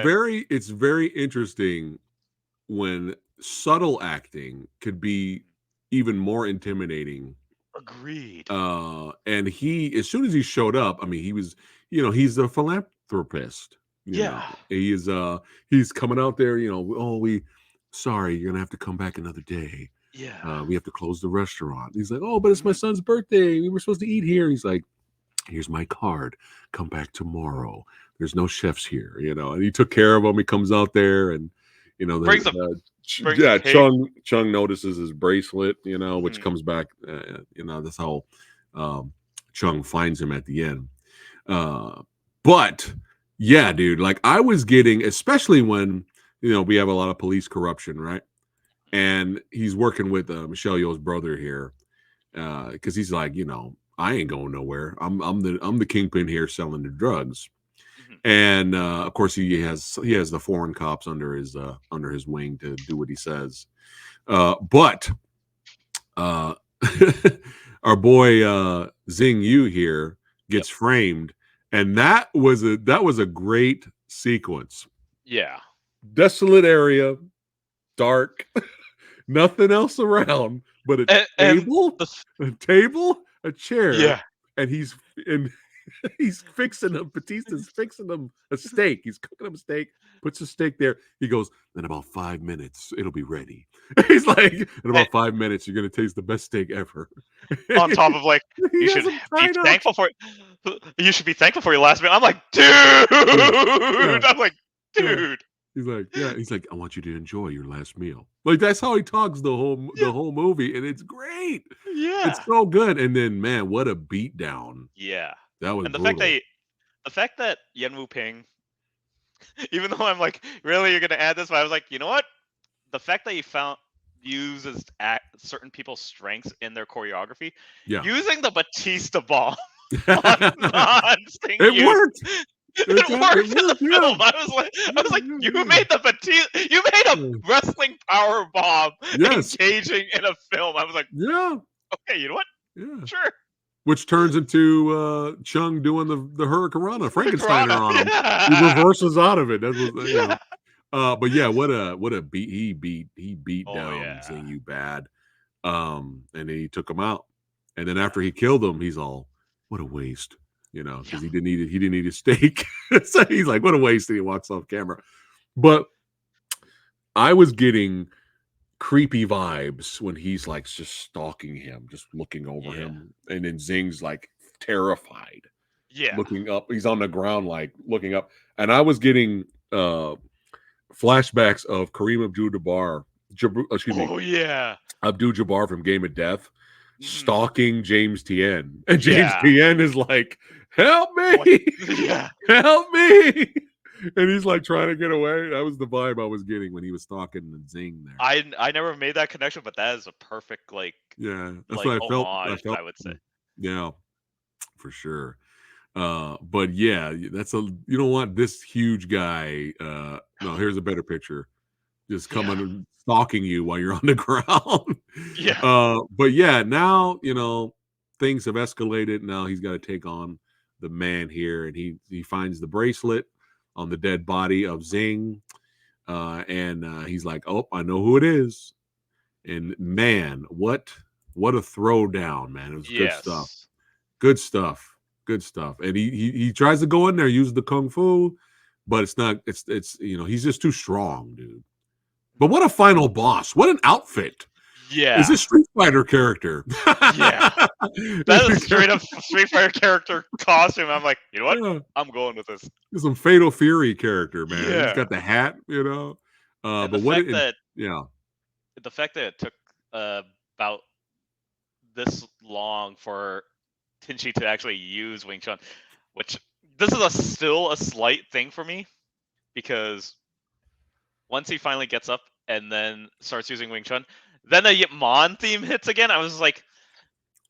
very interesting when subtle acting could be even more intimidating. agreed. And he, as soon as he showed up, I mean, he was, he's a philanthropist. Yeah. He's coming out there. Oh, sorry, you're gonna have to come back another day. Yeah. We have to close the restaurant. He's like, oh, but it's my Mhm. son's birthday. We were supposed to eat here. He's like, here's my card. Come back tomorrow. There's no chefs here, And he took care of him. He comes out there, and Brings a brings a yeah, pig. Chung notices his bracelet, which Mhm. comes back. That's how Chung finds him at the end. Uh, but yeah, dude, like I was getting, especially when we have a lot of police corruption, right? And he's working with Michelle Yeoh's brother here, because he's like, I ain't going nowhere. I'm the kingpin here selling the drugs. Mhm. And of course, he has the foreign cops under his wing to do what he says. But uh, our boy Zing Yu here Yep. gets framed, and that was a great sequence. Yeah. Desolate area, dark, nothing else around but a And table, the a table, a chair, yeah. and he's fixing them. Batista's fixing them a steak. He's cooking them a steak, puts a steak there. He goes, in about 5 minutes, it'll be ready. He's like, in And about 5 minutes, you're gonna taste the best steak ever. on top of like He you has should him be tied up. thankful for you should be thankful for your last meal. I'm like, dude. Yeah, yeah, I'm like, yeah. dude. He's like, yeah. He's like, I want you to enjoy your last meal. Like that's how he talks the Yeah. whole movie, and it's great. It's Yeah. so good. And then, man, what a beatdown! Yeah. That was And the fact brutal. that Yen Wu Ping, even though I'm like, really, you're gonna add this, but I was like, you know what? The fact that he found uses certain people's strengths in their choreography, Yeah. using the Batista bomb on Sting It Yu, worked. it It worked in the worked. Yeah. film. I was Yeah. like, Yeah. you Yeah. made the Batista, you made a Yeah. wrestling power bomb Yes. engaging in a film. I was like, Yeah. okay, you know what? Yeah. Sure, Which turns into Chung doing the Hurricanrana Toronto, Frankensteiner on him. He yeah, reverses out of it. That was yeah. But yeah, what a beat he beat Oh down yeah, Saying You bad. And then he took him out. And then yeah, after he killed him, he's all, what a waste, yeah, because he didn't eat a steak. So he's like, what a waste, and he walks off camera. But I was getting creepy vibes when he's like just stalking him, just looking over yeah, him, and then Zing's like terrified, yeah. looking up. He's on the ground, like looking up, and I was getting flashbacks of Kareem Abdul-Jabbar, excuse me, Oh yeah. Abdul-Jabbar from Game of Death, Mhm. stalking James Tien, and James Yeah. Tien is like, "Help What? me, Yeah. help me!" And he's like trying to get away. That was the vibe I was getting when he was stalking the Zing there. I never made that connection, but that is a perfect Yeah, that's like what I felt. I homage, felt. I would say. Yeah, for sure. But yeah, that's you don't want this huge guy. No, here's a better picture. Just Yeah. coming and stalking you while you're on the ground. Yeah. But yeah, now things have escalated. Now he's got to take on the man here, and he finds the bracelet on the dead body of Zing, and he's like, "Oh, I know who it is." And man, what a throwdown, man! It was good stuff. Yes. Good stuff. Good stuff. And he tries to go in there, use the kung fu, but it's not. It's he's just too strong, dude. But what a final boss! What an outfit! Is Yeah. this Street Fighter character? Yeah. That is straight up Street Fighter character costume. I'm like, you know what? Yeah, I'm going with this. some Fatal Fury character, man. He's Yeah. got the hat, And But what it, yeah, the fact that it took about this long for Tenchi to actually use Wing Chun, which this is still a slight thing for me because once he finally gets up and then starts using Wing Chun, then the Yip Man theme hits again. I was like,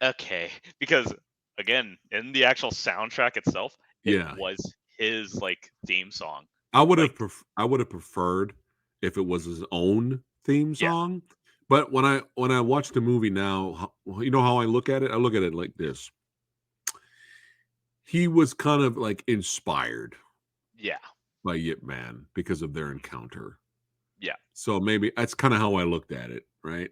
okay, because again, in the actual soundtrack itself, it yeah. was his like theme song. I would Like, have I would have preferred if it was his own theme yeah, song, But when I watch the movie now, you know how I look at it? I look at it like this. He was kind of like inspired Yeah. by Yip Man because of their encounter. Yeah. So maybe that's kind of how I looked at it, right?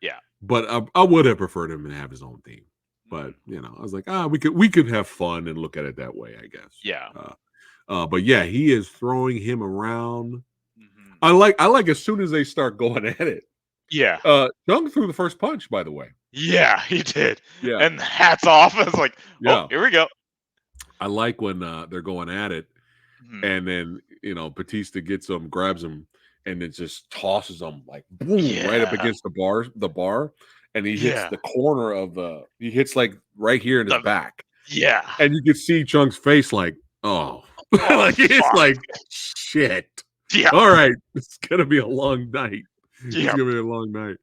Yeah. But I would have preferred him to have his own theme. But Mhm. you know, I was like, we could have fun and look at it that way, I guess. Yeah. But yeah, he is throwing him around. Mhm. I like as soon as they start going at it. Yeah. Chung threw the first punch, by the way. Yeah, he did. Yeah, And hats off. I was like, "Oh, yeah. here we go." I like when they're going at it, Mhm. and then Batista gets him, grabs him, and then just tosses him like boom right up Yeah. against the bar, and he hits Yeah. the corner of the he hits like right here in his The back, Yeah. and you can see Chung's face like, oh, Oh, like it's fuck. like shit. Yeah. All right, it's gonna be a long night. It's Yep. gonna be a long night.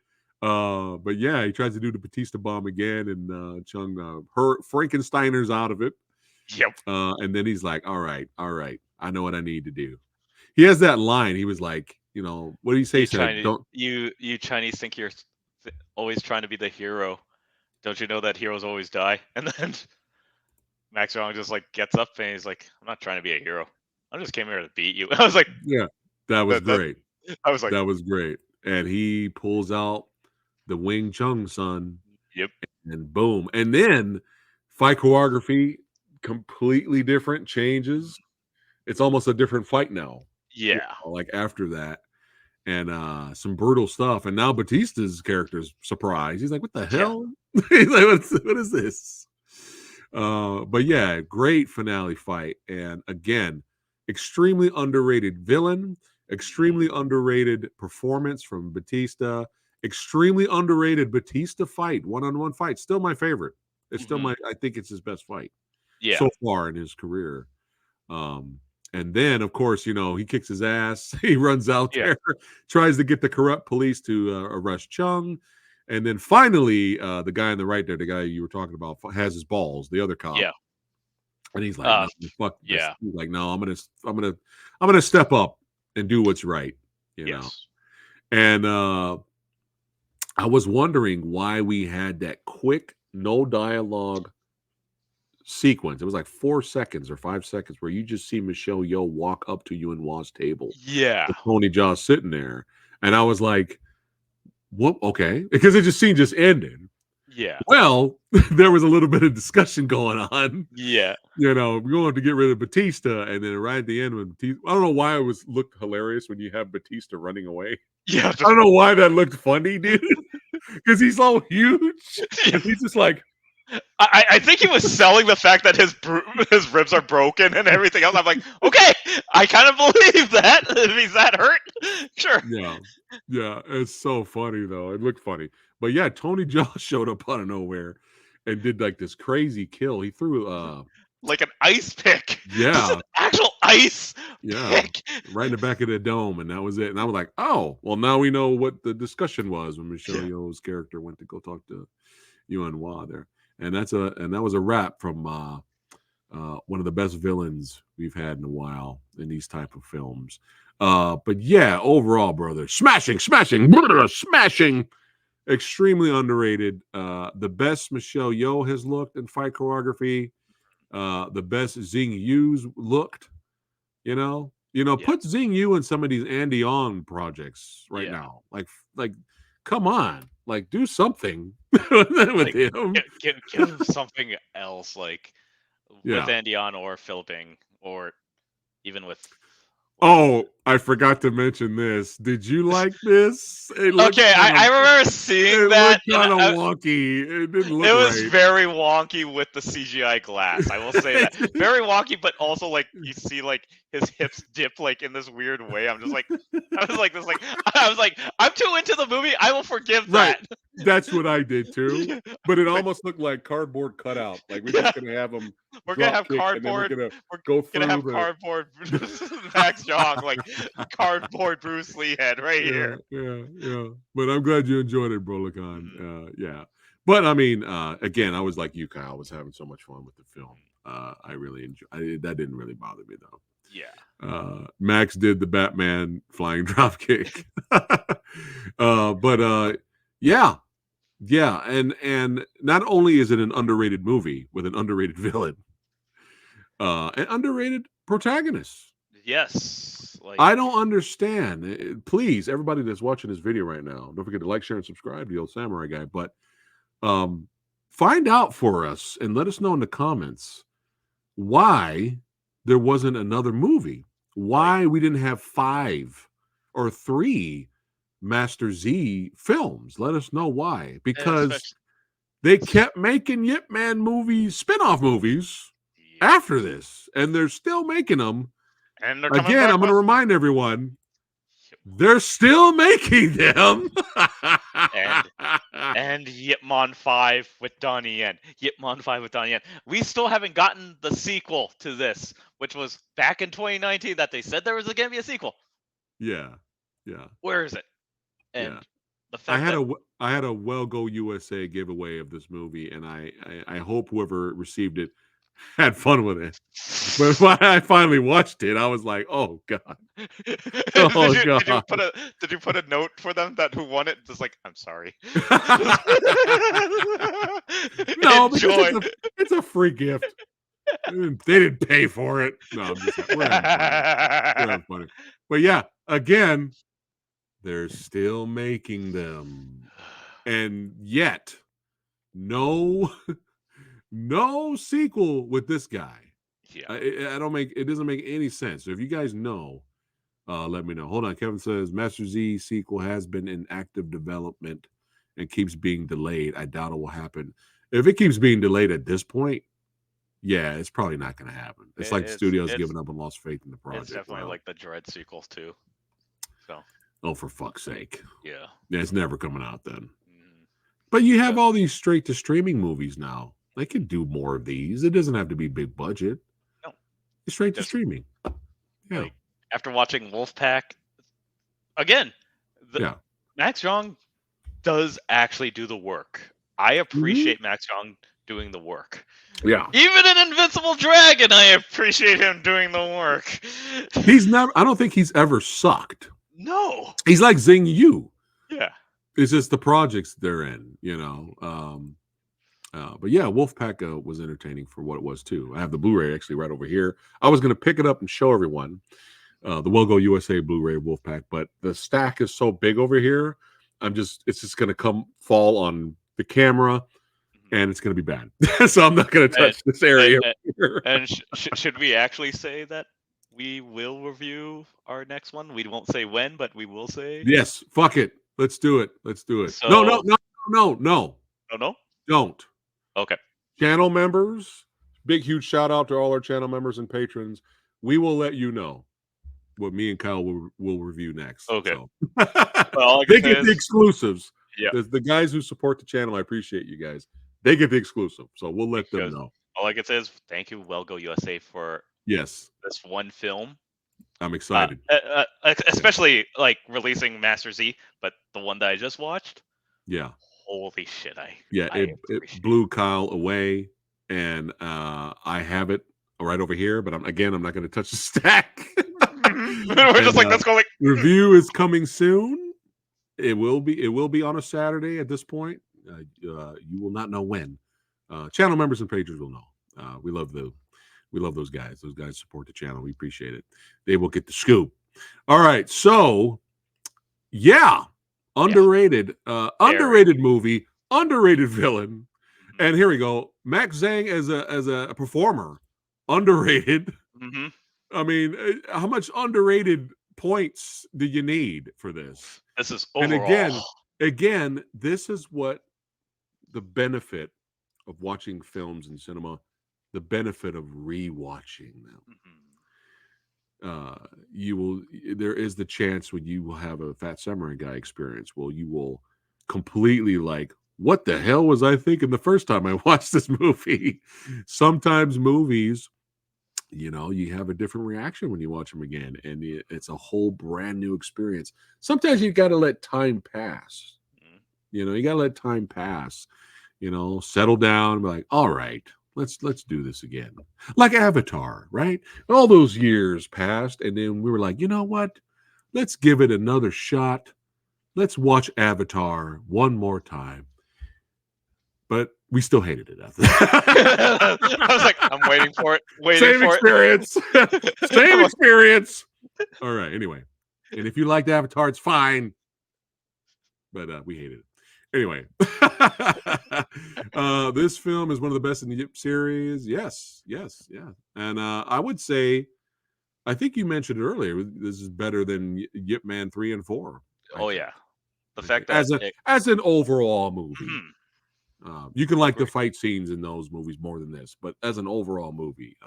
But yeah, he tries to do the Batista bomb again, and Chung her Frankensteiner's out of it. Yep. And then he's like, all right, I know what I need to do. He has that line. He was like, what do you say? He You said, Chinese don't, you Chinese think you're always trying to be the hero. Don't you know that heroes always die? And then Max Strong just like gets up and he's like, "I'm not trying to be a hero. I just came here to beat you." I was like, yeah, that was that great. I was like, That was great. And he pulls out the Wing Chun son, "Yep. and boom. And then fight choreography, completely different, changes. It's almost a different fight now, Yeah. like after that. And some brutal stuff. And now Batista's character's surprised. He's like, "What the Yeah. hell?" He's like, "What is this?" But yeah, great finale fight, and again, extremely underrated villain, Mhm. extremely underrated performance from Batista, extremely underrated Batista fight, one-on-one fight. Still my favorite. It's still Mhm. I think it's his best fight Yeah. so far in his career. Um, and then, of course, he kicks his ass. He runs out Yeah. there, tries to get the corrupt police to arrest Chung. And then finally, the guy on the right there, the guy you were talking about, has his balls. The other cop, Yeah. and he's like, "No, fuck this." Yeah. He's like, "No, I'm gonna step up and do what's right." You know. Yes. And I was wondering why we had that quick, no dialogue sequence. It was like 4 seconds or 5 seconds where you just see Michelle Yeoh walk up to Yuen Wah's table Yeah. with Tony Jaa sitting there. And I was like, what? Okay. Because it just scene just ended. Yeah. Well, there was a little bit of discussion going on. Yeah. We wanted to get rid of Batista. And then right at the end, when Batista, I don't know why it looked hilarious when you have Batista running away. Yeah. I Just don't know why that looked funny, dude. Because he's so huge. yeah. And he's just like, I think he was selling the fact that his ribs are broken and everything else. I'm like, okay, I kind of believe that. If he's that hurt, sure. yeah. Yeah. It's so funny, though. It looked funny. But yeah, Tony Jaa showed up out of nowhere and did like this crazy kill. He threw, Like an ice pick, just an yeah, actual ice yeah, pick. right in the back of the dome. And that was it. And I was like, oh, well, now we know what the discussion was when Michelle Yeah. Yeoh's character went to go talk to Yuen Wah there. And that was a wrap from one of the best villains we've had in a while in these type of films. But yeah, overall, brother, smashing, smashing, extremely underrated. The best Michelle Yeoh has looked in fight choreography. The best Xing Yu's looked. Yeah. Put Xing Yu in some of these Andy On projects right Yeah. now. Like, come on, like do something with Like him. give him something else, like with Yeah. Andy on or Philippine or even with what was Oh, I forgot to mention this. Did you like this? okay, I remember seeing It that looked and kind of wonky. It didn't look it was right. very wonky with the CGI glass. I will say that. Very wonky, but also like you see like his hips dip like in this weird way. I'm just like I was like this like I was like I'm too into the movie. I will forgive Right. that. That's what I did too. But it Like, almost looked like cardboard cutout. Like we're yeah, just gonna have him we're gonna drop have kick, and then we're cardboard. gonna We're go gonna through have the cardboard Max Jong like cardboard Bruce Lee head right yeah, here. yeah, yeah. But I'm glad you enjoyed it, Brolican. Mhm. Yeah. But I mean, again, I was like you, Kyle. I was having so much fun with the film. I really enjoyed. That didn't really bother me though. Max did the Batman flying drop kick. But yeah, yeah, and not only is it an underrated movie with an underrated villain, an underrated protagonist. Yes, like I don't understand. Please, everybody that's watching this video right now, don't forget to like, share, and subscribe to the Old Samurai Guy. But um, find out for us and let us know in the comments why there wasn't another movie. Why we didn't have 5 or 3 Master Z films. Let us know why. Because especially they kept making Yip Man movies, spin-off movies after this, and they're still making them. and they're coming Again, back I'm going to with remind everyone, they're still making them. and and Yipmon 5 with Donnie Yen. Yipmon 5 with Donnie Yen. We still haven't gotten the sequel to this, which was back in 2019 that they said there was going to be a sequel. Yeah. Where is it? And the fact I had a Well Go USA giveaway of this movie, and I hope whoever received it had fun with it. But when I finally watched it, I was like, "Oh God, oh God!" did you put a note for them that who won it? Just like, I'm sorry. No, Enjoy. because it's a free gift. They didn't pay for it. No, I'm just we're having fun. We're having fun. But yeah, again, they're still making them, and yet no sequel with this guy. Yeah. It doesn't make any sense. So if you guys know, let me know. Hold on. Kevin says Master Z sequel has been in active development and keeps being delayed. I doubt it will happen. If it keeps being delayed at this point, yeah, it's probably not going to happen. It's like the studio's giving up and lost faith in the project. It's definitely like the Dread sequels too. So. Oh, for fuck's sake. Yeah. It's never coming out then. But you have all these straight to streaming movies now. They could do more of these. It doesn't have to be big budget. No. It's straight to streaming. Yeah. Like, after watching Wolfpack, again, Max Zhang does actually do the work. I appreciate Max Zhang doing the work. Yeah. Even in Invincible Dragon, I appreciate him doing the work. I don't think he's ever sucked. No. He's like Xing Yu. Yeah. It's just the projects they're in, you know. But yeah, Wolfpack was entertaining for what it was too. I have the Blu-ray actually right over here. I was going to pick it up and show everyone the Well Go USA Blu-ray Wolfpack, but the stack is so big over here. It's just going to fall on the camera, and it's going to be bad. So I'm not going to touch this area. And should we actually say that we will review our next one? We won't say when, but we will say yes. Fuck it. Let's do it. So, no. Don't. Okay. Channel members, big huge shout out to all our channel members and patrons. We will let you know what me and Kyle will review next. Okay. So. Well, they get the exclusives. Yeah. The guys who support the channel, I appreciate you guys. They get the exclusive, so we'll let them know. All I can say is thank you, Well Go USA, for this one film. I'm excited, especially like releasing Master Z, but the one that I just watched. Yeah. Holy shit! It blew Kyle away, and I have it right over here. But I'm not going to touch the stack. We're just like, let's go. Like, review is coming soon. It will be on a Saturday at this point. You will not know when. Channel members and patrons will know. We love those guys. Those guys support the channel. We appreciate it. They will get the scoop. All right. So, yeah. Underrated movie, underrated villain. And here we go. Max Zhang as a performer, underrated. I mean, how much underrated points do you need for this? This is overall. And again, this is what the benefit of watching films in cinema, the benefit of rewatching them. There is the chance when you will have a Fat Samurai Guy experience. Well, you will completely like, what the hell was I thinking the first time I watched this movie? Sometimes movies, you have a different reaction when you watch them again, and it's a whole brand new experience. Sometimes you got to let time pass. You got to let time pass. Settle down and be like, all right, let's do this again. Like Avatar, right? All those years passed, and then we were like, you know what? Let's give it another shot. Let's watch Avatar one more time. But we still hated it after I was like, I'm that. waiting for it, waiting Same for experience. it. Same I'm like, experience. All right. Anyway, and if you liked Avatar, it's fine. But we hated it. Anyway, this film is one of the best in the Yip series. Yes, yes, yeah. And I would say, I think you mentioned it earlier. This is better than Yip Man 3 and 4. I oh think. yeah, the I think fact that it, as an overall movie, mhm, you can like the agree. fight scenes in those movies more than this, but as an overall movie,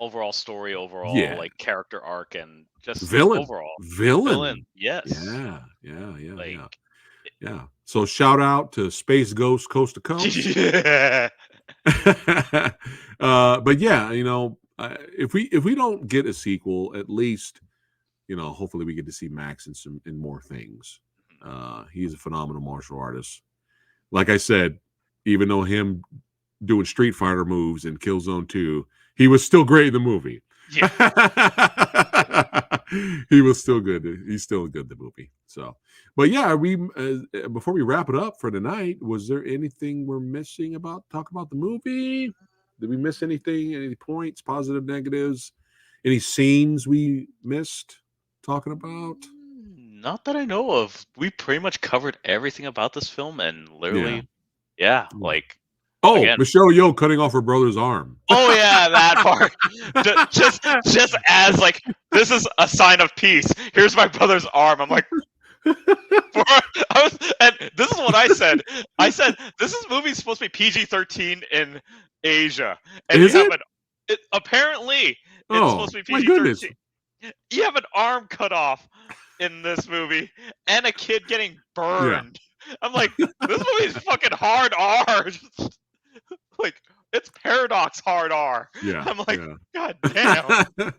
Overall story, overall yeah, like character arc, and just villain, overall villain. villain. Yes, Yeah, yeah, yeah, like yeah, yeah. So shout out to Space Ghost Coast to Coast. yeah. But yeah, if we don't get a sequel, at least hopefully we get to see Max in more things. He's a phenomenal martial artist. Like I said, even though him doing Street Fighter moves in Killzone 2, he was still great in the movie. Yeah. He was still good. He's still good in the movie. So, but yeah, we before we wrap it up for tonight, was there anything we're missing about talk about the movie? Did we miss anything? Any points, positive, negatives? Any scenes we missed talking about? Not that I know of. We pretty much covered everything about this film, and Yeah. literally, yeah, like Oh, again. Michelle Yeoh cutting off her brother's arm. Oh yeah, that part. Just as like this is a sign of peace. Here's my brother's arm. I'm like, and this is what I said. I said this movie's supposed to be PG-13 in Asia, and you Is have it? apparently it's Oh, supposed to be my goodness. PG-13. You have an arm cut off in this movie, and a kid getting burned. I'm like, this movie is fucking hard R. Like, it's paradox hard R. Yeah. I'm like, Yeah. God damn.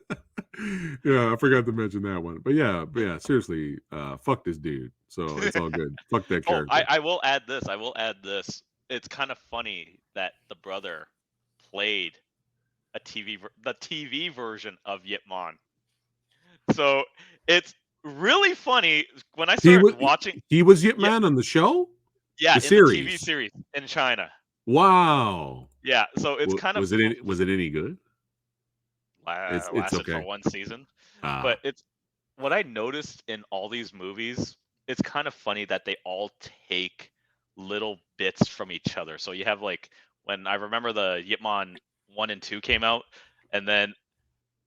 Yeah, I forgot to mention that one. But yeah, seriously, fuck this dude. So it's all good. Fuck that Oh, character. I will add this. I will add this. It's kind of funny that the brother played the TV version of Yip Man. So it's really funny when I He started was watching. he was Yip Yeah, Man on the show? yeah, The in the TV series. series in China. Wow. Yeah, so it's kind of Was it any good? It's lasted for okay. one season, Ah, but it's what I noticed in all these movies. It's kind of funny that they all take little bits from each other. So you have like when I remember the Yip Man 1 and 2 came out, and then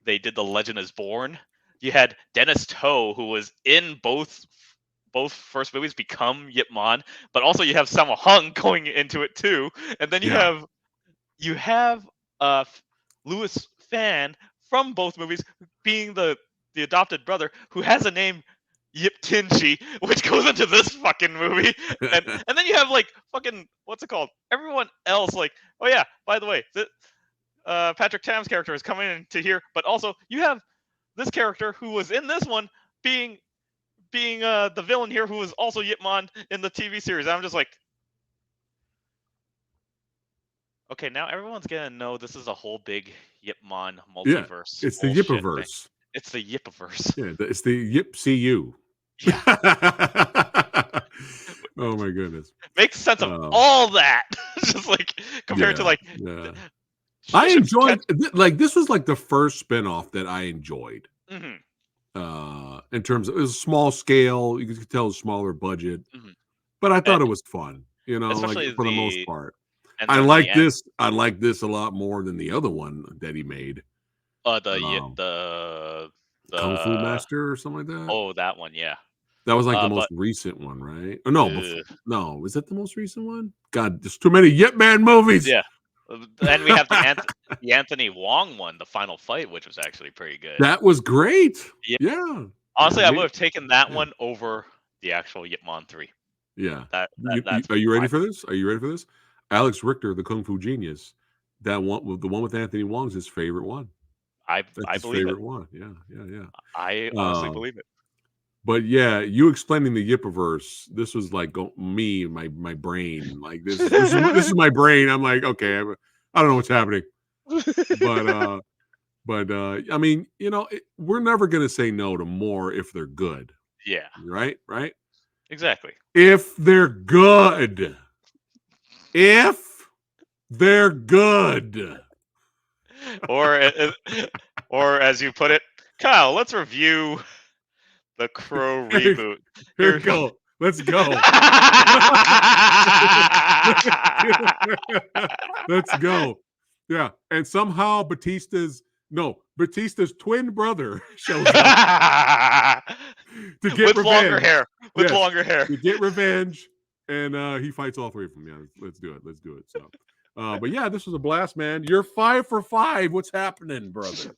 they did The Legend is Born. You had Dennis Toe, who was in both first movies, become Yip Man, but also you have Sammo Hung going into it too, and then you yeah. have you have Louis Fan from both movies being the adopted brother who has a name Yip Tinchi, which goes into this fucking movie, and then you have like fucking what's it called? Everyone else like, oh yeah, by the way, Patrick Tam's character is coming into here, but also you have this character who was in this one being the villain here, who was also Yip Man in the TV series. I'm just like, okay, now everyone's gonna know this is a whole big Yip Man Yeah. multiverse It's the bullshit thing. Yipiverse. It's the Yipiverse. Yeah, it's the Yip CU. Yeah, Oh my goodness. makes sense of Uh, all that. Just like compared to yeah, like yeah. I should enjoyed catch. like this was like the first spinoff that I enjoyed. Hmm. In terms of it was small scale, you could tell it was smaller budget, Hmm. but I And thought it was fun, like especially for the most part. and then the end. I like this a lot more than the other one that he made. The Um, Kung Fu the Master or something like that. oh, that one, yeah. That was like the most But recent one, right? Oh no, before, uh, no, was that the most recent one? God, there's too many Yip Man movies. yeah. And we have the Anthony Wong one, the final fight, which was actually pretty good. That was great. Yeah. Yeah. Honestly, I Yeah. would have taken that Yeah. one over the actual Yip Man 3. Yeah. That's Are you ready my for this? Are you ready for this? Alex Richter, the Kung Fu Genius. That one, the one with Anthony Wong's his favorite one. That's I his believe it. favorite one. Yeah, yeah, I yeah. honestly believe it. But yeah, you explaining the Yipiverse. This was like me, my brain. Like this is my brain. I'm like, okay, I don't know what's happening, but I mean, we're never gonna say no to more if they're good, Yeah, right? Right? exactly. If they're good, if they're good. Or, or as you put it, Kyle, let's review the Crow Here, reboot. here Here. we go. Let's go. Let's go. Yeah, and somehow Batista's twin brother shows up to get With longer revenge. hair. With Yes, longer hair. to get revenge, and he fights all three of them. Yeah, let's do it. Let's do it. So, but yeah, this was a blast, man. You're 5 for 5. What's happening, brother?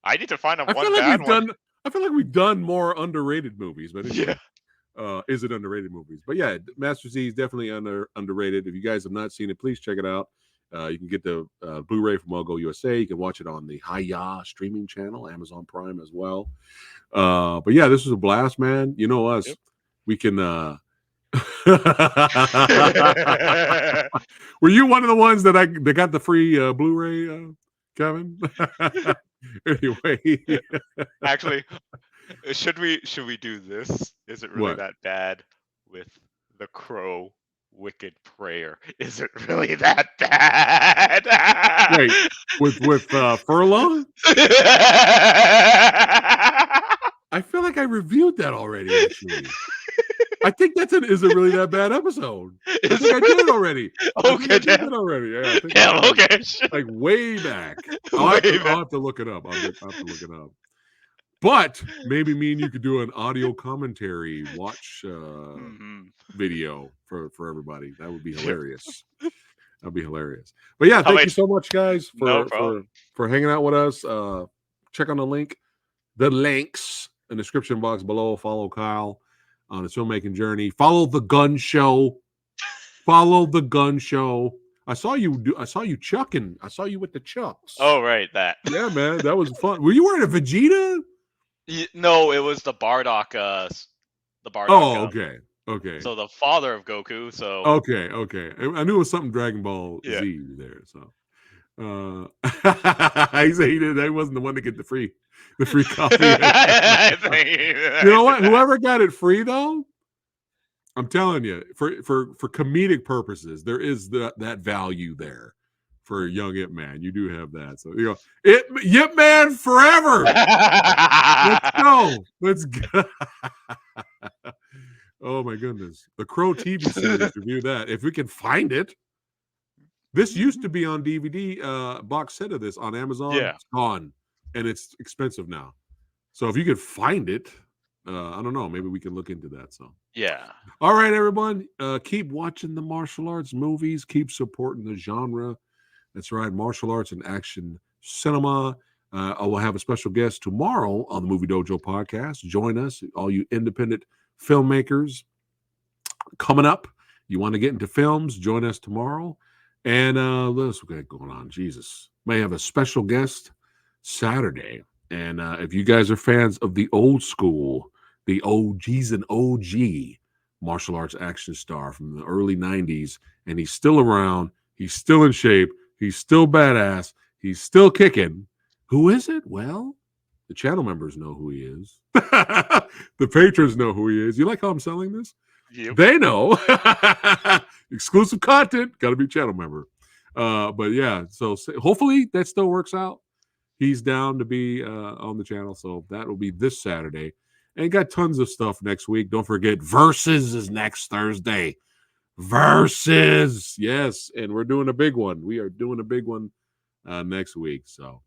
I need to find a I feel one like bad we've one. done. I feel like we've done more underrated movies, but Yeah. anyway. Is it underrated movies? But yeah, Master Z is definitely underrated. If you guys have not seen it, please check it out. You can get the Blu-ray from All Go USA. You can watch it on the Hiya streaming channel, Amazon Prime as well. But yeah, this was a blast, man. You know us. Yep. We can Were you one of the ones that got the free Blu-ray, Kevin? Anyway. Actually, should we do this? Is it really What? that bad with the Crow Wicked Prayer? Is it really that bad? Wait, with Furlong? I feel like I reviewed that already, actually. I think is it really that bad episode? I think I did it already. Okay, I did it already. Yeah, I think I damn, did. okay. Like way back. Way I'll back. have to look it up. I'll have to look it up. But maybe me and you could do an audio commentary watch video for everybody. That would be hilarious. That'd be hilarious. But yeah, thank you so much, guys, No for problem. for hanging out with us. Check on the links in the description box below. Follow Kyle on his filmmaking journey. Follow the Gun Show. Follow the Gun Show. I saw you chucking. I saw you with the chucks. Oh, right, that. Yeah, man, that was fun. Were you wearing a Vegeta? No, it was the Bardock. The Bardock. Oh, okay. So the father of Goku. So Okay. I knew it was something Dragon Ball Z there. So I say he did. I wasn't the one to get the free copy. You know what? Whoever got it free though, I'm telling you, for comedic purposes, there is that value there for young Ip Man. You do have that. So Ip Man forever. Let's go. Oh my goodness. The Crow TV series, review that. If we can find it. This used to be on DVD, box set of this on Amazon. Yeah. It's gone. And it's expensive now. So if you could find it, I don't know. Maybe we can look into that. So yeah. All right, everyone. Keep watching the martial arts movies. Keep supporting the genre. That's right. Martial arts and action cinema. I will have a special guest tomorrow on the Movie Dojo podcast. Join us, all you independent filmmakers coming up. You want to get into films? Join us tomorrow. And what else we got going on? Jesus. May have a special guest Saturday. And if you guys are fans of the old school, the OGs and OG martial arts action star from the early 90s, and he's still around, he's still in shape, he's still badass, he's still kicking. Who is it? Well, the channel members know who he is. The patrons know who he is. You like how I'm selling this? Yep. They know. Exclusive content, got to be channel member. But yeah, so hopefully that still works out. He's down to be on the channel, so that will be this Saturday. And got tons of stuff next week. Don't forget, Versus is next Thursday. Versus, yes, and we're doing a big one. We are doing a big one next week. So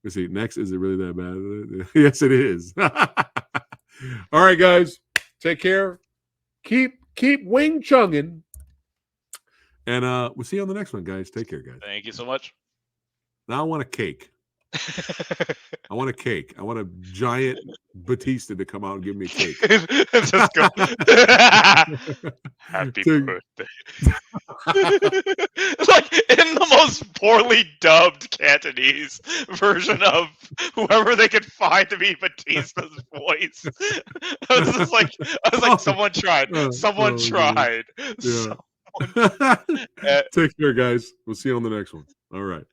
let's see. Next, is it really that bad? Yes, it is. All right, guys, take care. Keep wing chunging, and we'll see you on the next one, guys. Take care, guys. Thank you so much. Now I want a cake. I want a cake. I want a giant Batista to come out and give me a cake. Just go. Happy birthday. Like in the most poorly dubbed Cantonese version of whoever they could find to be Batista's voice. I was like, someone tried. Someone tried. Yeah. Take care, guys. We'll see you on the next one. All right.